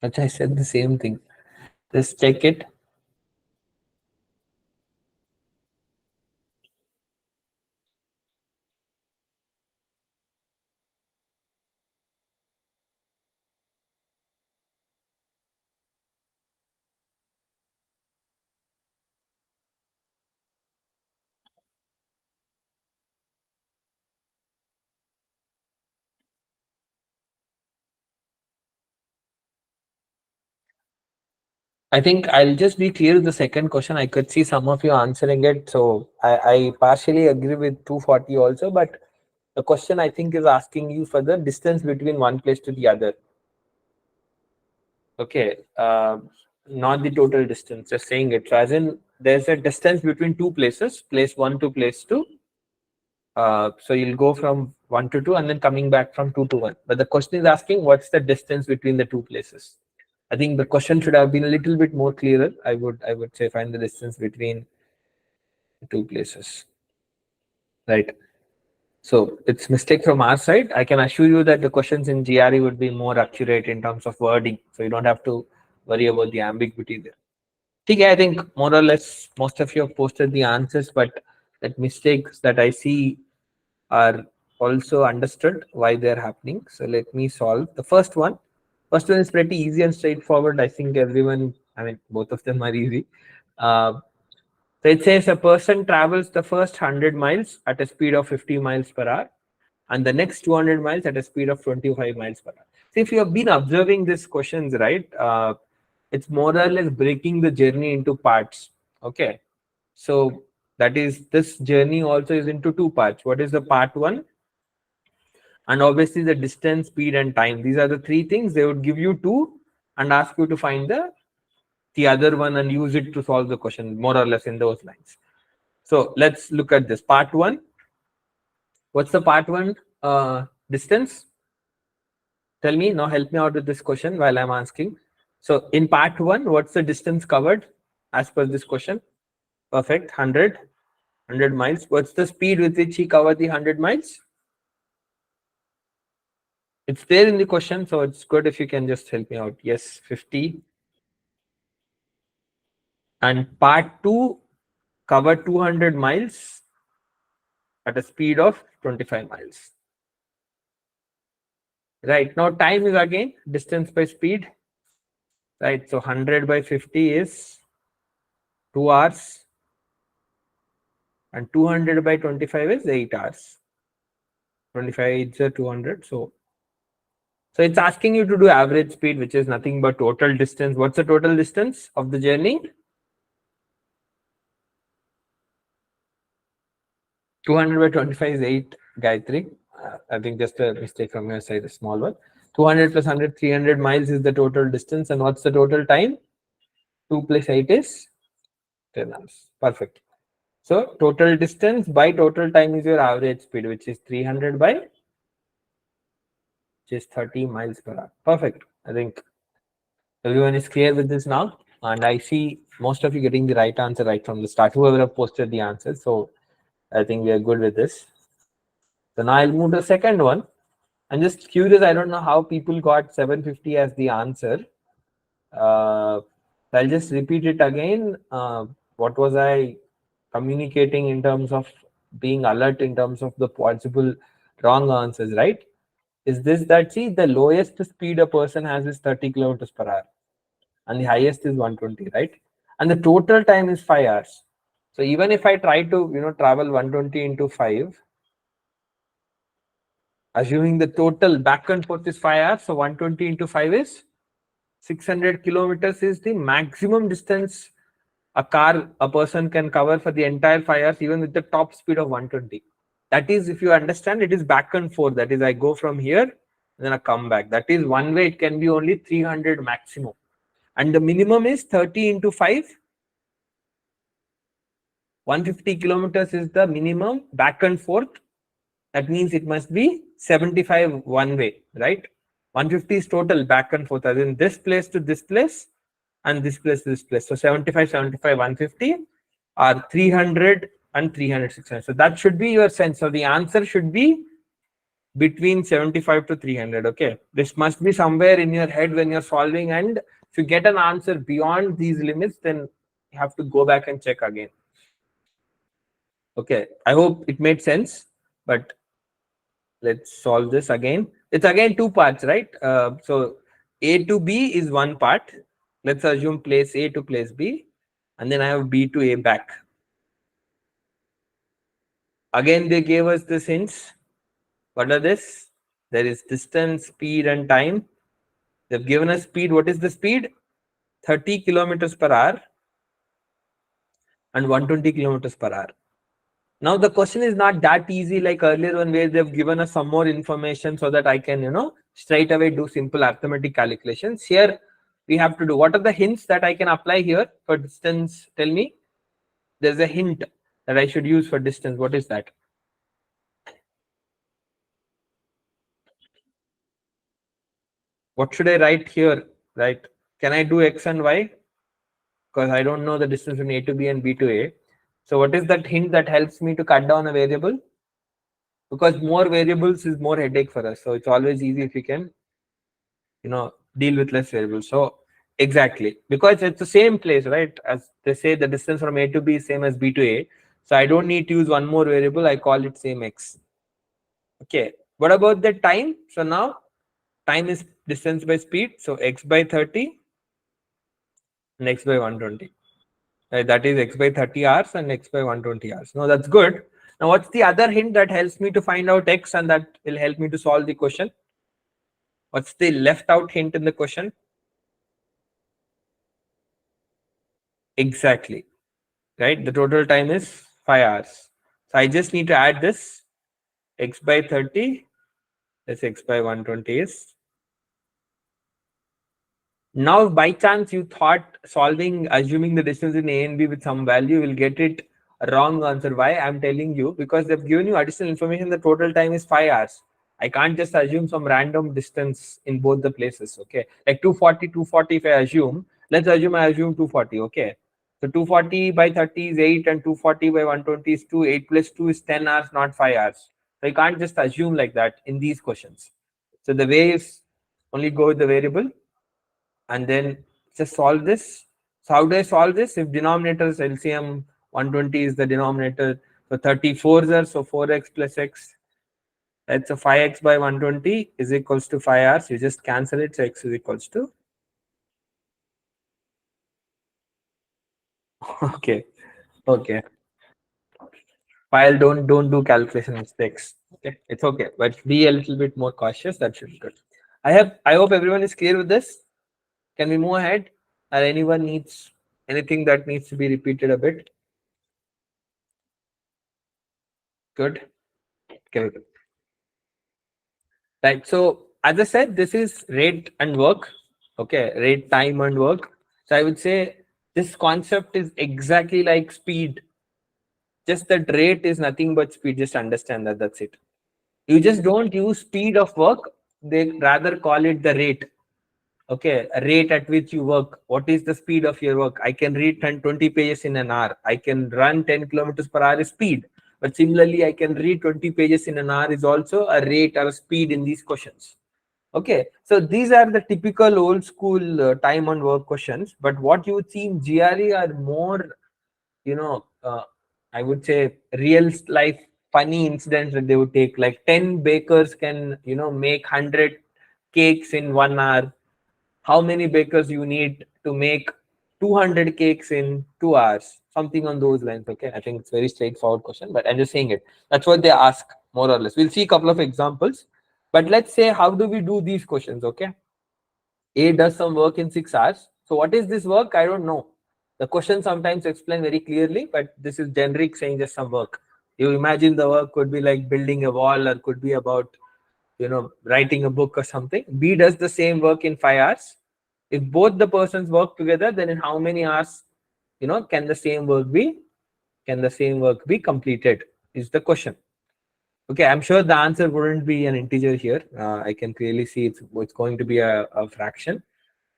But I said the same thing. Just check it. I think I'll just be clear with the second question. I could see some of you answering it. So I partially agree with 240 also, but the question I think is asking you for the distance between one place to the other. Okay. Not the total distance, just saying it. So as in there's a distance between two places, place one to place two. So you'll go from 1 to 2 and then coming back from 2 to 1. But the question is asking what's the distance between the two places. I think the question should have been a little bit more clearer. I would say find the distance between two places. Right. So it's mistake from our side. I can assure you that the questions in GRE would be more accurate in terms of wording. So you don't have to worry about the ambiguity there. Okay, I think more or less most of you have posted the answers, but that mistakes that I see are also understood why they're happening. So let me solve the first one. First one is pretty easy and straightforward. I think everyone, I mean, both of them are easy. Uh, so it says a person travels the first 100 miles at a speed of 50 miles per hour and the next 200 miles at a speed of 25 miles per hour. So if you have been observing these questions, right, it's more or less breaking the journey into parts. Okay. So that is, this journey also is into two parts. What is the part one? And obviously the distance, speed, and time. These are the three things. They would give you two and ask you to find the other one and use it to solve the question, more or less in those lines. So let's look at this. Part one. What's the part one distance? Tell me, now help me out with this question while I'm asking. So in part one, what's the distance covered as per this question? Perfect. 100 miles. What's the speed with which he covered the 100 miles? It's there in the question, so it's good if you can just help me out. Yes, 50. And part two, cover 200 miles at a speed of 25 miles. Right, now time is again distance by speed. Right, so 100 by 50 is 2 hours and 200 by 25 is 8 hours. 25 is 200. So it's asking you to do average speed, which is nothing but total distance. What's the total distance of the journey? 200 by 25 is 8, Gayatri. I think just a mistake from your side, a small one. 200 plus 100, 300 miles is the total distance. And what's the total time? 2 plus 8 is 10 hours. Perfect. So total distance by total time is your average speed, which is 300 by, which is 30 miles per hour. Perfect. I think everyone is clear with this now. And I see most of you getting the right answer right from the start, whoever have posted the answer. So I think we are good with this. So now I'll move to the second one. I'm just curious. I don't know how people got 750 as the answer. I'll just repeat it again. What was I communicating in terms of being alert in terms of the possible wrong answers, right? Is this that, see, the lowest speed a person has is 30 kilometers per hour and the highest is 120, right? And the total time is 5 hours. So even if I try to, travel 120 into 5, assuming the total back and forth is 5 hours, so 120 into 5 is 600 kilometers is the maximum distance a person can cover for the entire 5 hours, even with the top speed of 120. That is, if you understand, it is back and forth. That is, I go from here and then I come back. That is one way. It can be only 300 maximum, and the minimum is 30 into 5. 150 kilometers is the minimum back and forth. That means it must be 75 one way, right? 150 is total back and forth, as in this place to this place and this place to this place. So 75, 75, 150 are 300 and 300, 600. So that should be your sense. So the answer should be between 75 to 300. Okay. This must be somewhere in your head when you're solving. And if you get an answer beyond these limits, then you have to go back and check again. Okay. I hope it made sense. But let's solve this again. It's again two parts, right? So A to B is one part. Let's assume place A to place B, and then I have B to A back. Again, they gave us this hints. What are this? There is distance, speed, and time. They've given us speed. What is the speed? 30 kilometers per hour and 120 kilometers per hour. Now the question is not that easy like earlier one where they've given us some more information so that I can, straight away do simple arithmetic calculations. Here we have to do, what are the hints that I can apply here for distance? Tell me. There's a hint that I should use for distance. What is that? What should I write here? Right? Can I do X and Y? Because I don't know the distance from A to B and B to A. So what is that hint that helps me to cut down a variable? Because more variables is more headache for us. So it's always easy if you can, deal with less variables. So exactly, because it's the same place, right? As they say, the distance from A to B is same as B to A. So I don't need to use one more variable. I call it same X. Okay. What about the time? So now time is distance by speed. So X by 30 and X by 120. Right? That is X by 30 hours and X by 120 hours. No, that's good. Now, what's the other hint that helps me to find out X and that will help me to solve the question? What's the left out hint in the question? Exactly. Right? The total time is 5 hours. So I just need to add this X by 30. This X by 120 is. Now, by chance, you thought solving, assuming the distance in A and B with some value will get it a wrong answer. Why? I'm telling you, because they've given you additional information. The total time is 5 hours. I can't just assume some random distance in both the places. Okay. Like 240, 240, if I assume, let's assume I assume 240. Okay. So 240 by 30 is 8 and 240 by 120 is 2. 8 plus 2 is 10 hours, not 5 hours. So you can't just assume like that in these questions. So the way is only go with the variable and then just solve this. So how do I solve this? If denominator is LCM, 120 is the denominator. So 34s are, so 4x plus x. That's a 5x by 120 is equals to 5 hours. You just cancel it. So x is equals to. Okay. Okay. File don't do calculation mistakes. Okay. It's okay. But be a little bit more cautious. That should be good. I hope everyone is clear with this. Can we move ahead? Or anyone needs anything that needs to be repeated a bit? Good. Okay. Right. So as I said, this is rate and work. Okay. Rate, time, and work. So I would say This concept is exactly like speed. Just that rate is nothing but speed. Just understand that. That's it. You just don't use speed of work. They rather call it the rate. Okay, a rate at which you work. What is the speed of your work? I can read 10, 20 pages in an hour. I can run 10 kilometers per hour is speed. But similarly, I can read 20 pages in an hour is also a rate or a speed in these questions. Okay, so these are the typical old school time and work questions. But what you see in GRE are more, you know, I would say real life funny incidents that they would take. Like 10 bakers can, make 100 cakes in 1 hour. How many bakers you need to make 200 cakes in 2 hours? Something on those lines. Okay, I think it's very straightforward question, but I'm just saying it. That's what they ask more or less. We'll see a couple of examples, but let's say how do we do these questions? Okay, A does some work in 6 hours. So what is this work? I don't know. The question sometimes explain very clearly, but this is generic saying just some work. You imagine the work could be like building a wall or could be about, writing a book or something. B does the same work in 5 hours. If both the persons work together, then in how many hours, can the same work be completed? Is the question. Okay, I'm sure the answer wouldn't be an integer here. I can clearly see it's going to be a fraction.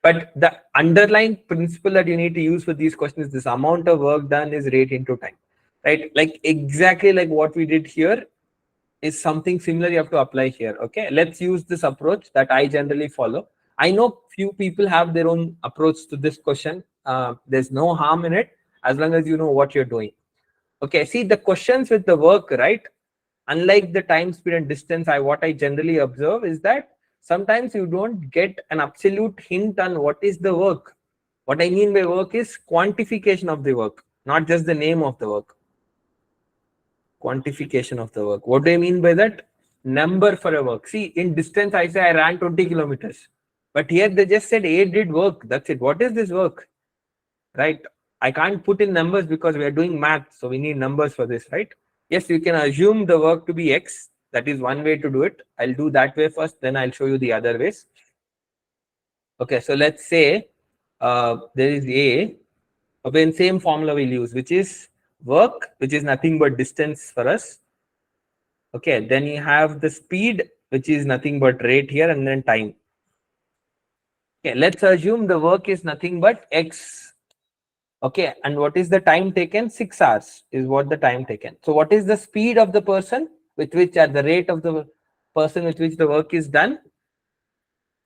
But the underlying principle that you need to use for these questions is this amount of work done is rate into time, right? Like exactly like what we did here is something similar you have to apply here. Okay, let's use this approach that I generally follow. I know few people have their own approach to this question. There's no harm in it as long as you know what you're doing. Okay, see the questions with the work, right? Unlike the time, speed, and distance, what I generally observe is that sometimes you don't get an absolute hint on what is the work. What I mean by work is quantification of the work, not just the name of the work. Quantification of the work. What do I mean by that? Number for a work. See, in distance, I say I ran 20 kilometers. But here they just said A did work. That's it. What is this work? Right? I can't put in numbers because we are doing math. So we need numbers for this, right? Yes, you can assume the work to be X. That is one way to do it. I'll do that way first, then I'll show you the other ways. Okay, so let's say there is A. Again, same formula we'll use, which is work, which is nothing but distance for us. Okay, then you have the speed, which is nothing but rate here, and then time. Okay, let's assume the work is nothing but X. Okay, and what is the time taken? 6 hours is what the time taken. So what is the speed of the person with which at the rate of the person with which the work is done?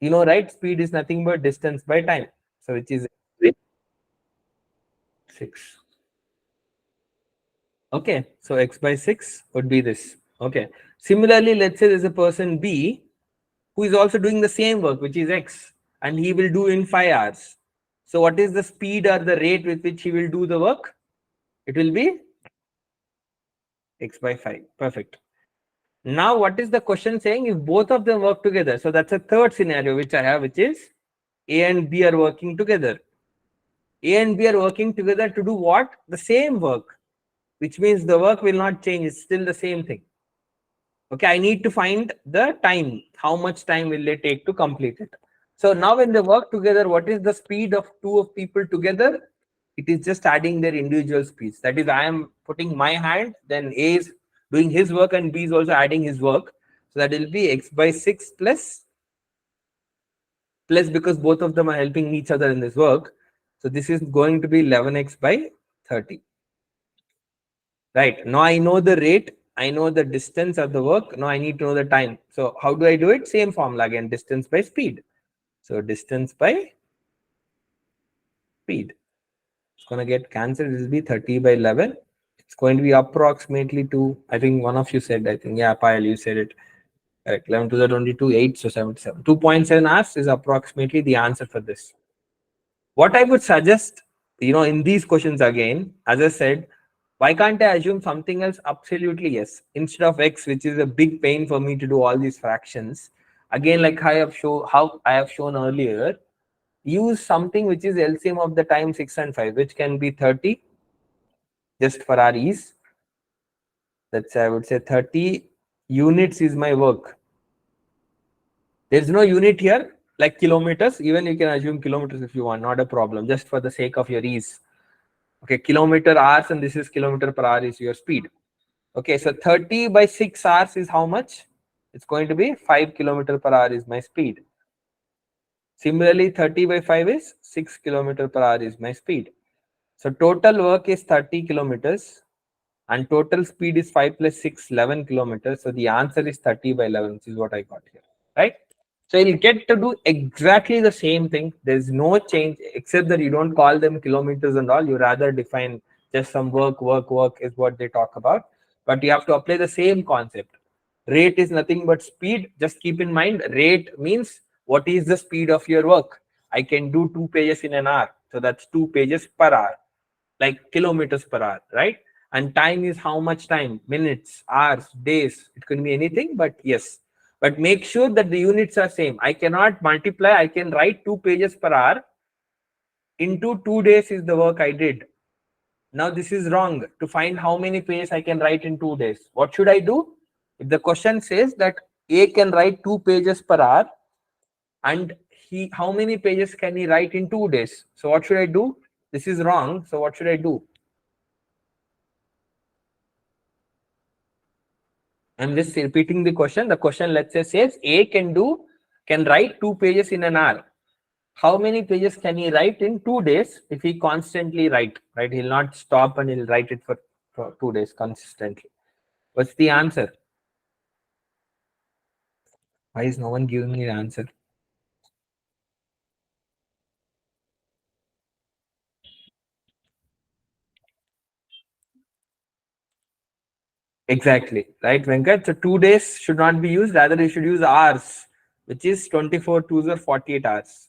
Right? Speed is nothing but distance by time. So which is 6. Okay, so X by 6 would be this. Okay. Similarly, let's say there's a person B who is also doing the same work, which is X, and he will do in 5 hours. So what is the speed or the rate with which he will do the work? It will be X by 5. Perfect. Now, what is the question saying? If both of them work together. So that's a third scenario which I have, which is A and B are working together. A and B are working together to do what? The same work, which means the work will not change. It's still the same thing. Okay, I need to find the time. How much time will they take to complete it? So now when they work together, what is the speed of two of people together? It is just adding their individual speeds. That is, I am putting my hand, then A is doing his work and B is also adding his work. So that will be X by 6 plus because both of them are helping each other in this work. So this is going to be 11X by 30. Right. Now I know the rate. I know the distance of the work. Now I need to know the time. So how do I do it? Same formula again, distance by speed. So distance by speed. It's going to get cancelled. It will be 30 by 11. It's going to be approximately I think one of you said, yeah, Payal, you said it. Correct. 11 to the 22, 8, so 77. 2.7 hours is approximately the answer for this. What I would suggest, in these questions again, as I said, why can't I assume something else? Absolutely yes. Instead of X, which is a big pain for me to do all these fractions, again, like how I have shown earlier, use something which is LCM of the time 6 and 5, which can be 30, just for our ease. That's I would say 30 units is my work. There's no unit here. like kilometers. Even you can assume kilometers if you want, not a problem, just for the sake of your ease. Okay, kilometer hours, and this is kilometer per hour is your speed. Okay, so 30 by 6 hours is how much? It's going to be 5 kilometer per hour is my speed. Similarly, 30 by 5 is 6 kilometer per hour is my speed. So total work is 30 kilometers and total speed is 5 plus 6, 11 kilometers. So the answer is 30 by 11, which is what I got here, right? So you'll get to do exactly the same thing. There's no change except that you don't call them kilometers and all. You rather define just some work is what they talk about. But you have to apply the same concept. Rate is nothing but speed. Just keep in mind, rate means what is the speed of your work. I can do 2 pages in an hour. So that's 2 pages per hour, like kilometers per hour, right? And time is how much time? Minutes, hours, days. It could be anything, but yes. But make sure that the units are same. I cannot multiply. I can write 2 pages per hour into 2 days is the work I did. Now this is wrong. To find how many pages I can write in 2 days, what should I do? If the question says that A can write 2 pages per hour and how many pages can he write in 2 days? So what should I do? This is wrong. So what should I do? I'm just repeating the question. The question, let's say, says A can write 2 pages in an hour. How many pages can he write in 2 days if he constantly write? Right? He'll not stop and he'll write it for 2 days consistently. What's the answer? Why is no one giving me the answer? Exactly. Right, Venkat? So 2 days should not be used. Rather, you should use hours, which is 24 twos or 48 hours.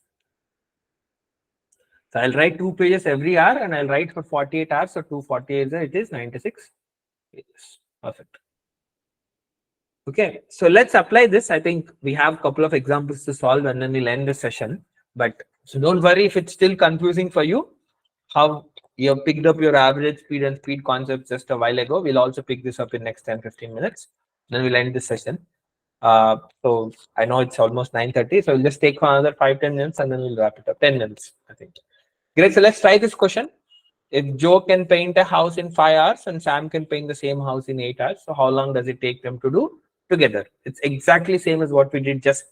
So I'll write 2 pages every hour and I'll write for 48 hours. So 248, it is 96 pages. Perfect. Okay, so let's apply this. I think we have a couple of examples to solve and then we'll end the session. But so don't worry if it's still confusing for you. How you have picked up your average speed and speed concepts just a while ago. We'll also pick this up in next 10-15 minutes. Then we'll end this session. So I know it's almost 9:30. So we'll just take another 5-10 minutes and then we'll wrap it up. 10 minutes, I think. Great. So let's try this question. If Joe can paint a house in 5 hours and Sam can paint the same house in 8 hours, so how long does it take them to do together? It's exactly same as what we did just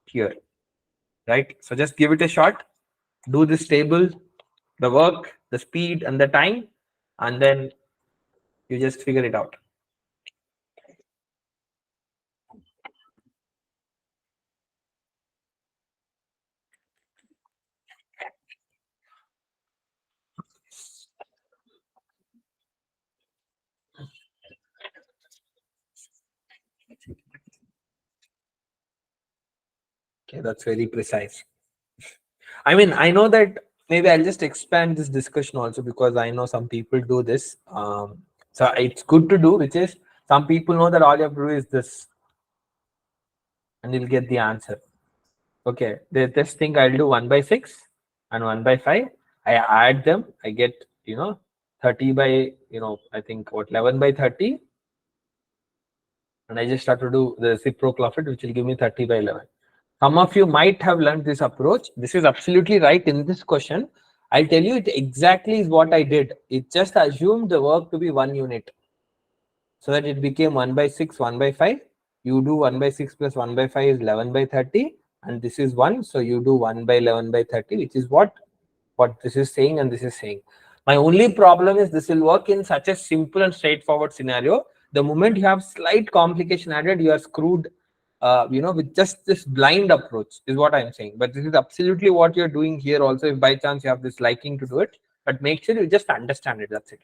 here, right? So just give it a shot, do this table, the work, the speed, and the time, and then you just figure it out. Okay, that's very precise. I mean, I know that maybe I'll just expand this discussion also because I know some people do this. So it's good to do, which is some people know that all you have to do is this, and you'll get the answer. Okay, this thing I'll do 1 by 6 and 1 by 5. I add them, I get 30 by I think what 11 by 30, and I just have to do the reciprocal of it, which will give me 30 by 11. Some of you might have learned this approach. This is absolutely right in this question. I'll tell you it exactly is what I did. It just assumed the work to be 1 unit. So that it became 1 by 6, 1 by 5. You do 1 by 6 plus 1 by 5 is 11 by 30. And this is 1. So you do 1 by 11 by 30, which is what this is saying and this is saying. My only problem is this will work in such a simple and straightforward scenario. The moment you have slight complication added, you are screwed, with just this blind approach is what I'm saying. But this is absolutely what you're doing here also, if by chance you have this liking to do it. But make sure you just understand it. That's it.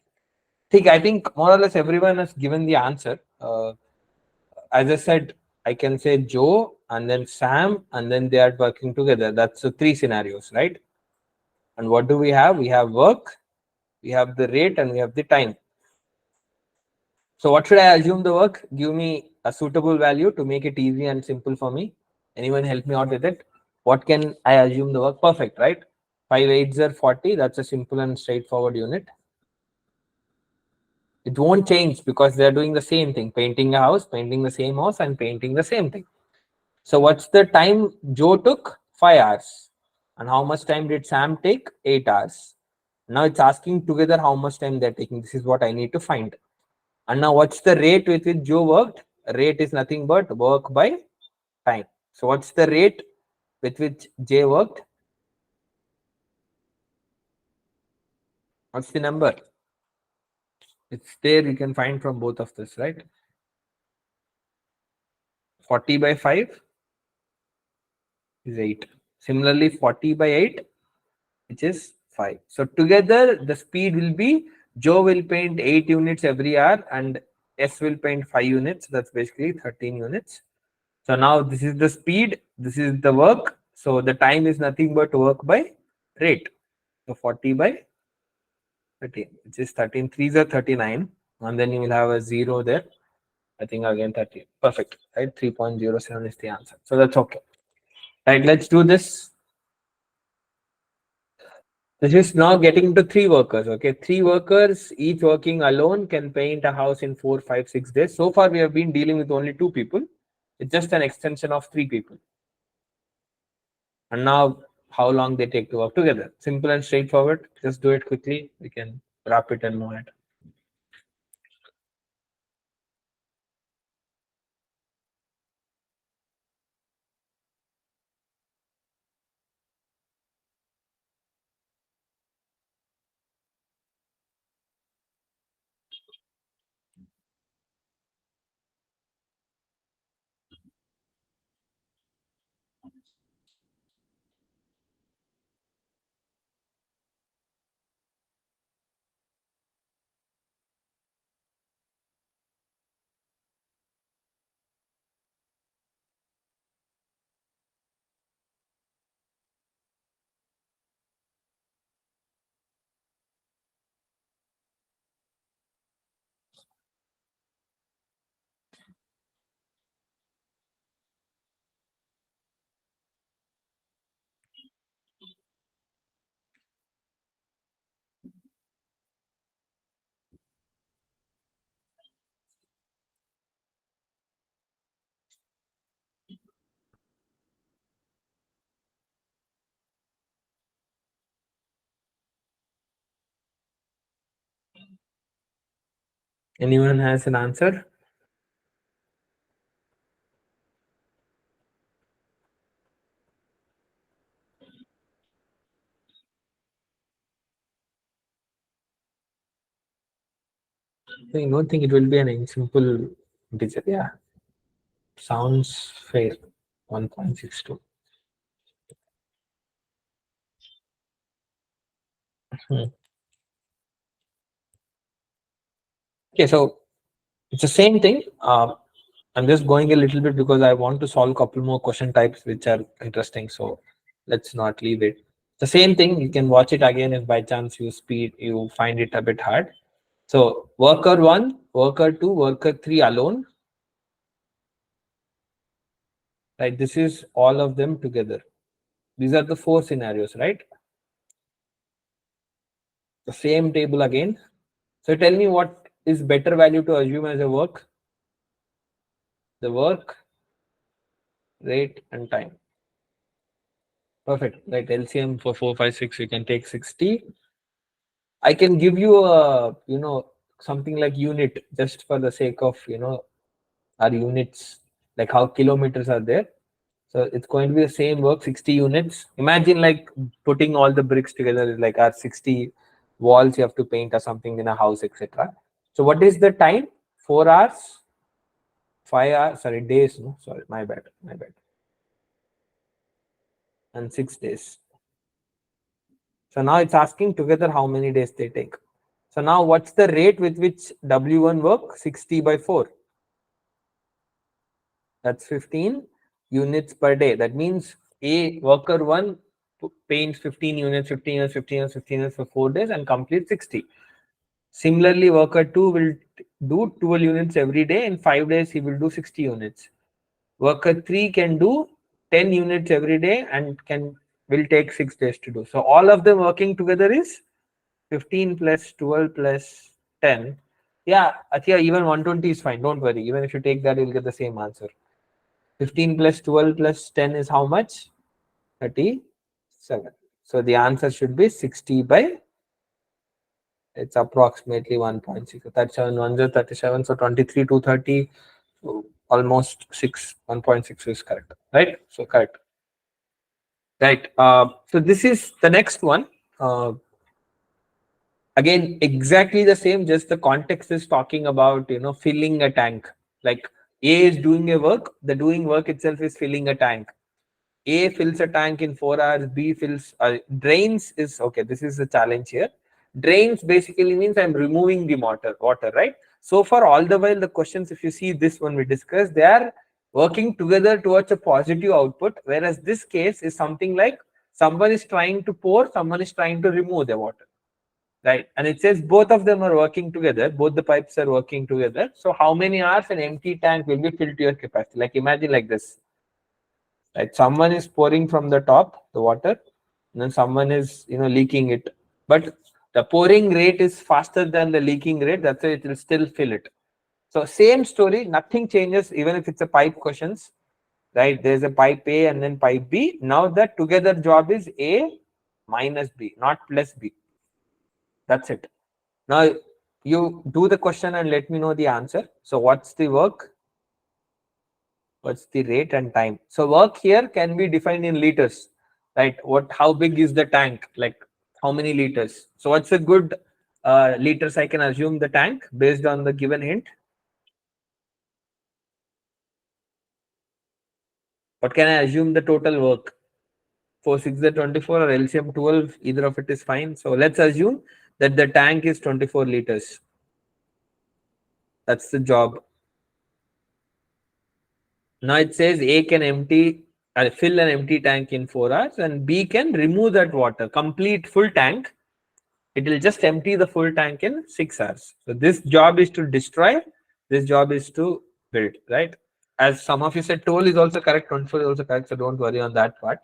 I think more or less everyone has given the answer. As I said, I can say Joe and then Sam, and then they are working together. That's the 3 scenarios, right? And what do we have? We have work, we have the rate, and we have the time. So what should I assume the work? Give me a suitable value to make it easy and simple for me. Anyone help me out with it? What can I assume the work? Perfect, right? 5 8s are 40. That's a simple and straightforward unit. It won't change because they're doing the same thing, painting a house, painting the same house, and painting the same thing. So what's the time Joe took? 5 hours. And how much time did Sam take? 8 hours. Now it's asking together how much time they're taking. This is what I need to find. And now what's the rate with which Joe worked? Rate is nothing but work by time. So what's the rate with which J worked? What's the number? It's there, you can find from both of this, right? 40 by 5 is 8. Similarly, 40 by 8, which is 5. So together, the speed will be Joe will paint 8 units every hour and S will paint 5 units. That's basically 13 units. So now this is the speed, this is the work. So the time is nothing but work by rate. So 40 by 13, which is 13. 3s are 39. And then you will have a 0 there. I think again 30. Perfect. Right? 3.07 is the answer. So that's okay. Right. Let's do this. This is now getting to 3 workers. Okay. 3 workers, each working alone, can paint a house in 4, 5, 6 days. So far, we have been dealing with only 2 people. It's just an extension of 3 people. And now, how long they take to work together? Simple and straightforward. Just do it quickly. We can wrap it and move it. Anyone has an answer? I don't think it will be an simple integer. Yeah. Sounds fair. 1.62. Okay, so it's the same thing. I'm just going a little bit because I want to solve a couple more question types which are interesting. So let's not leave it. The same thing. You can watch it again if by chance you find it a bit hard. So worker 1, worker 2, worker 3 alone. Right. This is all of them together. These are the 4 scenarios, right? The same table again. So tell me what is better value to assume as a work? The work, rate, and time. Perfect. Right. LCM for 4, 5, 6, you can take 60. I can give you a, something like unit just for the sake of, our units, like how kilometers are there. So it's going to be the same work, 60 units. Imagine like putting all the bricks together, like our 60 walls you have to paint or something in a house, etc. So what is the time? 4 hours, 5 hours, sorry, days, no, sorry, my bad. And 6 days. So now it's asking together how many days they take. So now what's the rate with which W1 work? 60 by 4. That's 15 units per day. That means a worker 1 paints 15 units, 15 units, 15 units, 15 units for 4 days and complete 60. Similarly, worker 2 will do 12 units every day. In 5 days, he will do 60 units. Worker 3 can do 10 units every day and will take 6 days to do. So all of them working together is 15 plus 12 plus 10. Yeah, Athiya, even 120 is fine. Don't worry. Even if you take that, you'll get the same answer. 15 plus 12 plus 10 is how much? 37. So the answer should be 60 by, it's approximately 1.6. 37, 1 is 37. So 23 to 30. So almost 6, 1.6 is correct. Right? So correct. Right. So this is the next one. Uh, Again, exactly the same, just the context is talking about, filling a tank. Like A is doing a work, the doing work itself is filling a tank. A fills a tank in 4 hours, B fills, drains is, okay, this is the challenge here. Drains basically means I'm removing the water, right? So far, all the while, the questions, if you see this one we discussed, they are working together towards a positive output, whereas this case is something like someone is trying to pour, someone is trying to remove the water, right? And it says both of them are working together, both the pipes are working together. So how many hours an empty tank will be filled to your capacity? Like imagine like this, right? Someone is pouring from the top the water, and then someone is leaking it, but the pouring rate is faster than the leaking rate, that's why it will still fill it. So same story, nothing changes even if it's a pipe questions, right? There's a pipe A and then pipe B. Now the together job is A minus B, not plus B. That's it. Now you do the question and let me know the answer. So what's the work? What's the rate and time? So work here can be defined in liters, right? How big is the tank? Like how many liters? So what's a good liters I can assume the tank based on the given hint? What can I assume the total work? 4, 6 is 24 or LCM 12, either of it is fine. So let's assume that the tank is 24 liters. That's the job. Now it says A can fill an empty tank in 4 hours and B can remove that water, complete full tank. It will just empty the full tank in 6 hours. So this job is to destroy, this job is to build, right? As some of you said, 12 is also correct, 24 is also correct, so don't worry on that part.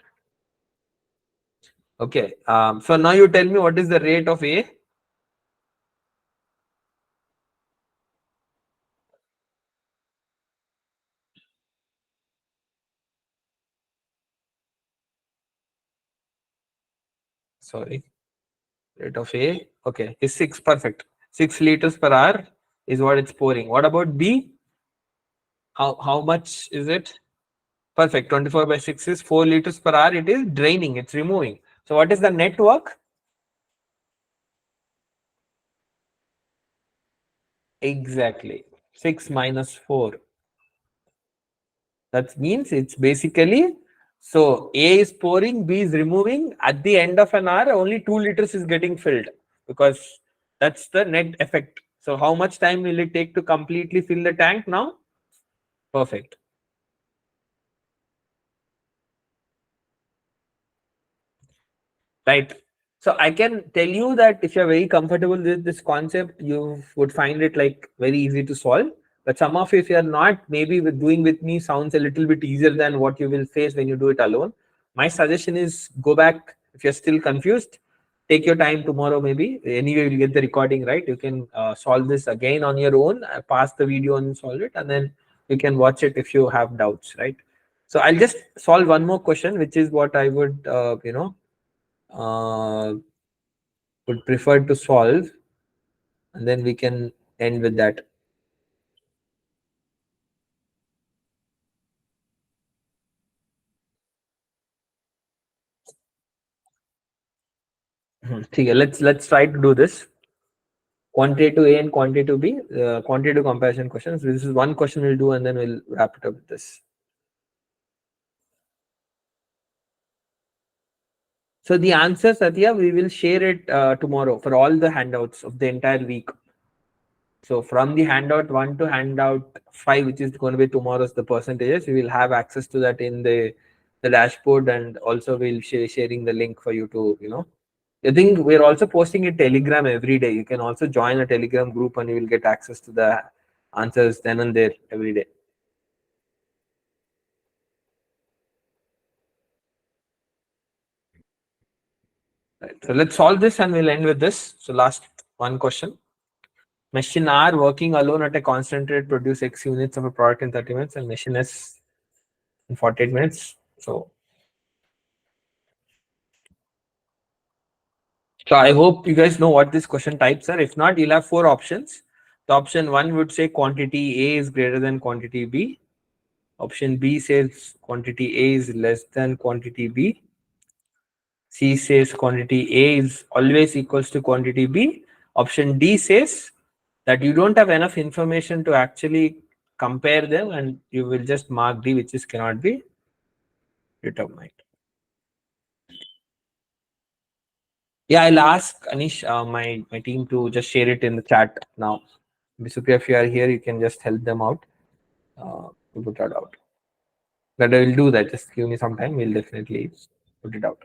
Okay, so now you tell me what is the rate of A? Sorry, rate of A, okay, is 6, perfect. 6 liters per hour is what it's pouring. What about B? How much is it? Perfect. 24 by 6 is 4 liters per hour. It is draining, it's removing. So what is the net work? Exactly. 6 minus 4. That means it's basically, so A is pouring, B is removing. At the end of an hour, only 2 liters is getting filled because that's the net effect. So how much time will it take to completely fill the tank now? Perfect. Right. So I can tell you that if you're very comfortable with this concept, you would find it like very easy to solve. But some of you, if you're not, maybe with doing with me sounds a little bit easier than what you will face when you do it alone. My suggestion is go back if you're still confused. Take your time tomorrow, maybe. Anyway, you'll get the recording, right? You can solve this again on your own, pass the video and solve it, and then you can watch it if you have doubts, right? So I'll just solve one more question, which is what I uh, would prefer to solve, and then we can end with that. Okay, let's try to do this. Quantitative A and quantitative B, quantitative comparison questions. This is one question we'll do, and then we'll wrap it up with this. So the answer, Satya, we will share it tomorrow for all the handouts of the entire week. So from the handout 1 to handout 5, which is going to be tomorrow's the percentages, you will have access to that in the dashboard, and also we'll sharing the link for you to I think we're also posting a Telegram every day. You can also join a Telegram group and you will get access to the answers then and there every day. Right. So let's solve this and we'll end with this. So last one question. Machine R working alone at a constant rate produce X units of a product in 30 minutes and machine S in 48 minutes. So So I hope you guys know what this question types are. If not, you'll have four options. The option one would say quantity A is greater than quantity B. Option B says quantity A is less than quantity B. C says quantity A is always equals to quantity B. Option D says that you don't have enough information to actually compare them and you will just mark D, which is cannot be determined. Yeah, I'll ask Anish, my team, to just share it in the chat now. Basically, if you are here, you can just help them out to put that out. But I will do that. Just give me some time. We'll definitely put it out.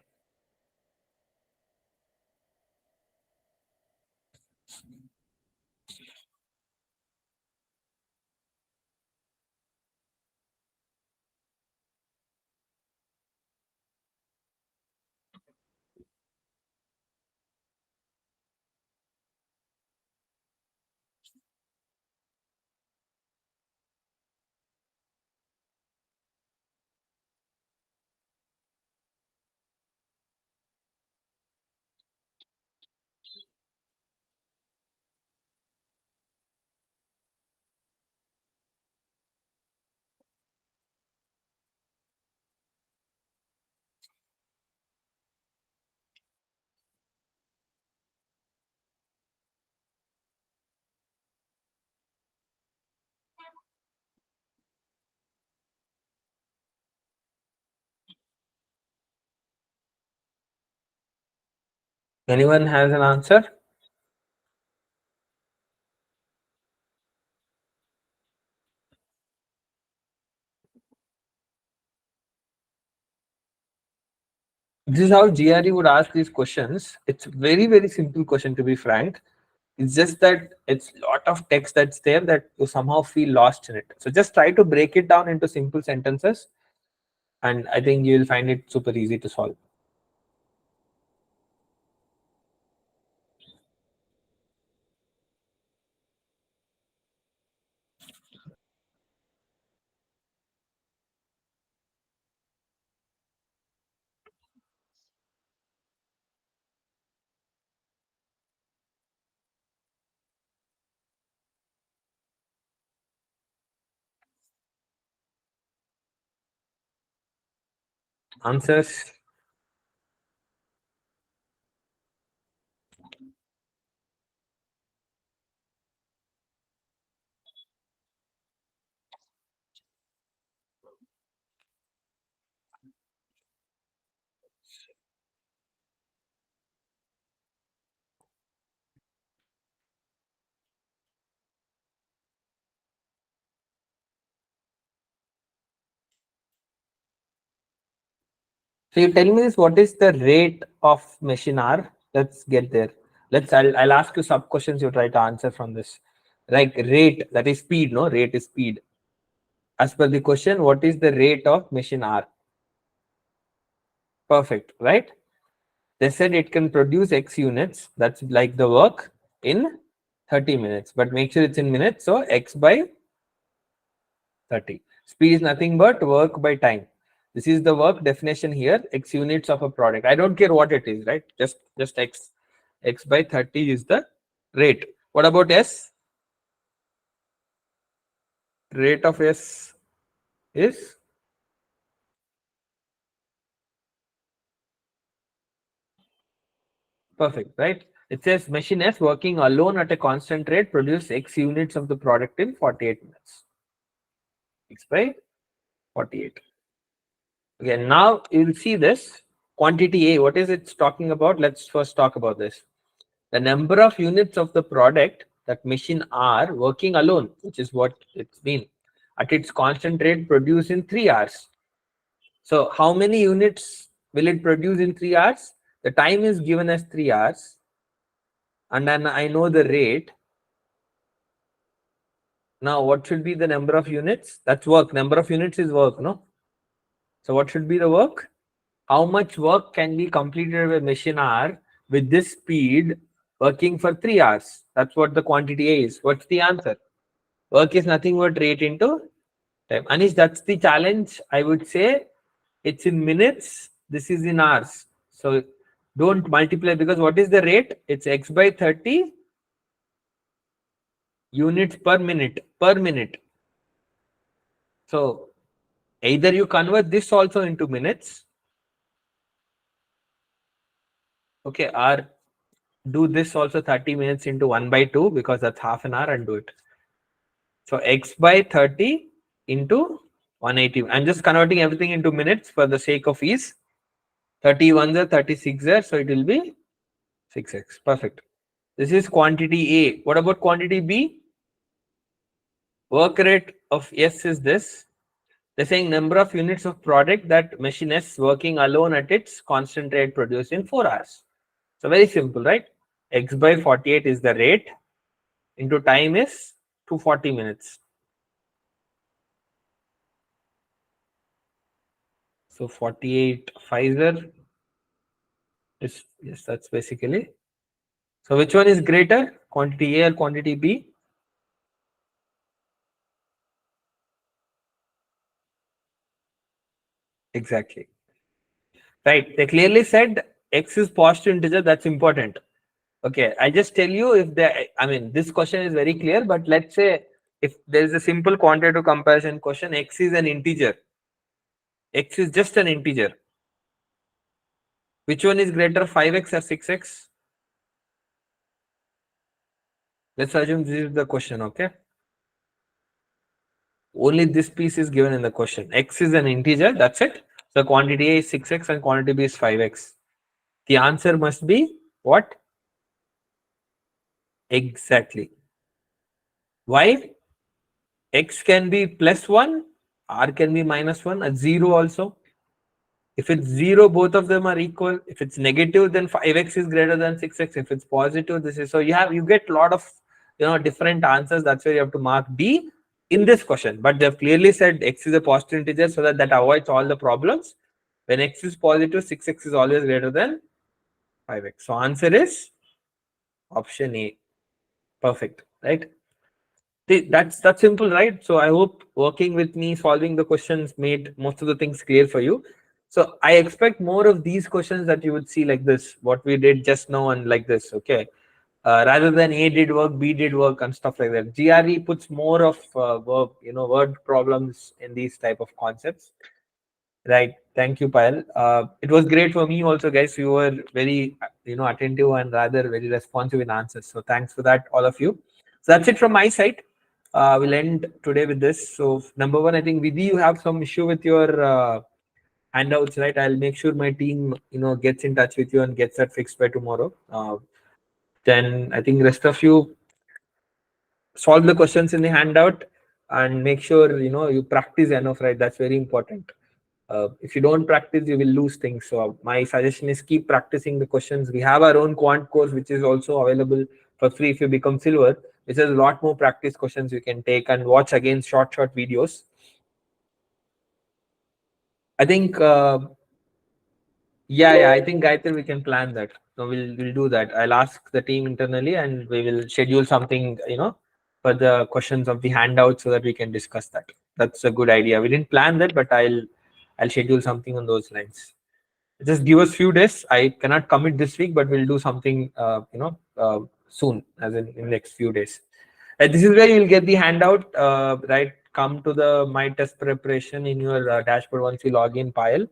Anyone has an answer? This is how GRE would ask these questions. It's very, very simple question, to be frank. It's just that it's a lot of text that's there that you somehow feel lost in it. So just try to break it down into simple sentences, and I think you'll find it super easy to solve. Answers. So you tell me this, what is the rate of machine R? Let's get there. I'll ask you sub questions, you try to answer from this. Like rate, that is speed, no? Rate is speed. As per the question, what is the rate of machine R? Perfect, right? They said it can produce X units, that's like the work, in 30 minutes. But make sure it's in minutes, so X by 30. Speed is nothing but work by time. This is the work definition here, X units of a product. I don't care what it is, right? Just X. X by 30 is the rate. What about S? Rate of S is perfect, right? It says machine S working alone at a constant rate produce X units of the product in 48 minutes. X by 48. Okay, now you'll see this quantity A. What is it talking about? Let's first talk about this. The number of units of the product that machine R working alone, which is what it's been, at its constant rate produce in 3 hours. So how many units will it produce in 3 hours? The time is given as 3 hours, and then I know the rate. Now what should be the number of units? That's work. Number of units is work, no? So what should be the work? How much work can be completed by machine R with this speed working for 3 hours? That's what the quantity A is. What's the answer? Work is nothing but rate into time. Anish, that's the challenge. I would say it's in minutes. This is in hours. So Don't multiply, because what is the rate? It's x by 30 units per minute. So either you convert this also into minutes, okay, or do this also 30 minutes into 1 by 2, because that's half an hour, and do it. So x by 30 into 180. I'm just converting everything into minutes for the sake of ease. 31 there, 36 there, so it will be 6x. Perfect. This is quantity A. What about quantity B? Work rate of S is this. They're saying number of units of product that machine is working alone at its constant rate produced in 4 hours. So very simple, right? X by 48 is the rate, into time is 240 minutes. So 48 Pfizer is, yes, that's basically. So which one is greater, quantity A or quantity B? Exactly. Right. They clearly said X is positive integer. That's important. Okay. I just tell you if they, I mean, this question is very clear, but let's say if there is a simple quantitative comparison question, X is an integer. X is just an integer. Which one is greater, 5x or 6x? Let's assume this is the question, okay? Only this piece is given in the question. X is an integer, that's it. So quantity A is 6x and quantity B is 5x. The answer must be what? Exactly. Why? X can be plus 1, R can be minus 1, a 0 also. If it's 0, both of them are equal. If it's negative, then 5x is greater than 6x. If it's positive, this is, so you get a lot of different answers. That's why you have to mark D in this question. But they've clearly said x is a positive integer, so that avoids all the problems. When x is positive, 6x is always greater than 5x. So answer is option A. Perfect, right? See, that's simple, right? So I hope working with me, solving the questions made most of the things clear for you. So I expect more of these questions that you would see like this, what we did just now, and like this, okay? Rather than A did work, B did work, and stuff like that. GRE puts more of work, word problems in these type of concepts. Right. Thank you, Payal. It was great for me also, guys. You were very, attentive and rather very responsive in answers. So thanks for that, all of you. So that's it from my side. We'll end today with this. So number one, I think Vidhi, you have some issue with your handouts, right? I'll make sure my team, gets in touch with you and gets that fixed by tomorrow. Then I think rest of you solve the questions in the handout and make sure you practice enough, right? That's very important. If you don't practice, you will lose things. So my suggestion is keep practicing the questions. We have our own quant course, which is also available for free if you become silver, which has a lot more practice questions you can take and watch again short videos. I think yeah, I think Gayatri, we can plan that. So we'll do that. I'll ask the team internally and we will schedule something, for the questions of the handout so that we can discuss that. That's a good idea. We didn't plan that, but I'll schedule something on those lines. Just give us few days. I cannot commit this week, but we'll do something soon, as in next few days. This is where you'll get the handout, right? Come to the my test preparation in your dashboard once you log in, Pile.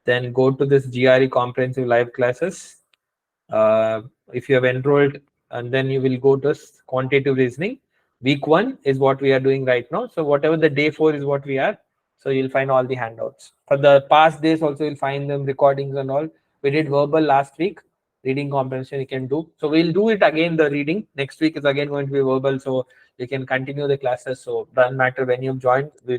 Then go to this GRE comprehensive live classes. Uh, if you have enrolled, and then you will go to quantitative reasoning. Week 1 is what we are doing right now. So whatever the day 4 is what we are. So you'll find all the handouts. For the past days also you'll find them recordings and all. We did verbal last week. Reading comprehension you can do. So we'll do it again, the reading. Next week is again going to be verbal. So you can continue the classes. So doesn't matter when you've joined, we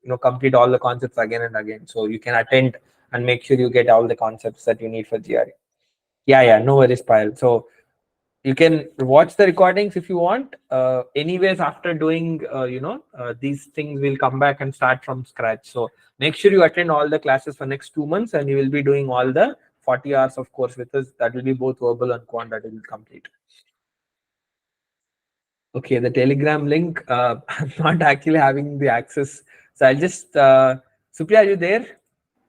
will complete all the concepts again and again. So you can attend and make sure you get all the concepts that you need for GRE. Yeah, no worries, Payal. So you can watch the recordings if you want. Anyways, after doing, these things will come back and start from scratch. So make sure you attend all the classes for next 2 months, and you will be doing all the 40 hours of course with us. That will be both verbal and quant that will complete. Okay, the Telegram link. I'm not actually having the access, so I'll just. Supriya, are you there?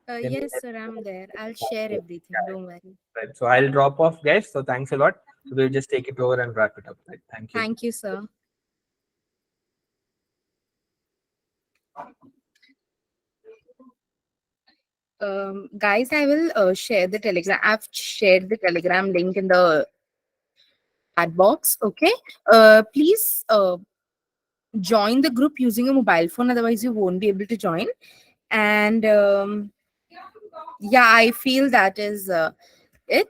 Can Yes, sir, I'm there. I'll share everything. Don't worry. right. So I'll drop off, guys. So thanks a lot. So we'll just take it over and wrap it up. Right. Thank you. Thank you, sir. Guys, I will share the Telegram. I've shared the Telegram link in the chat box. Okay. Please join the group using a mobile phone. Otherwise, you won't be able to join. And yeah, I feel that is it.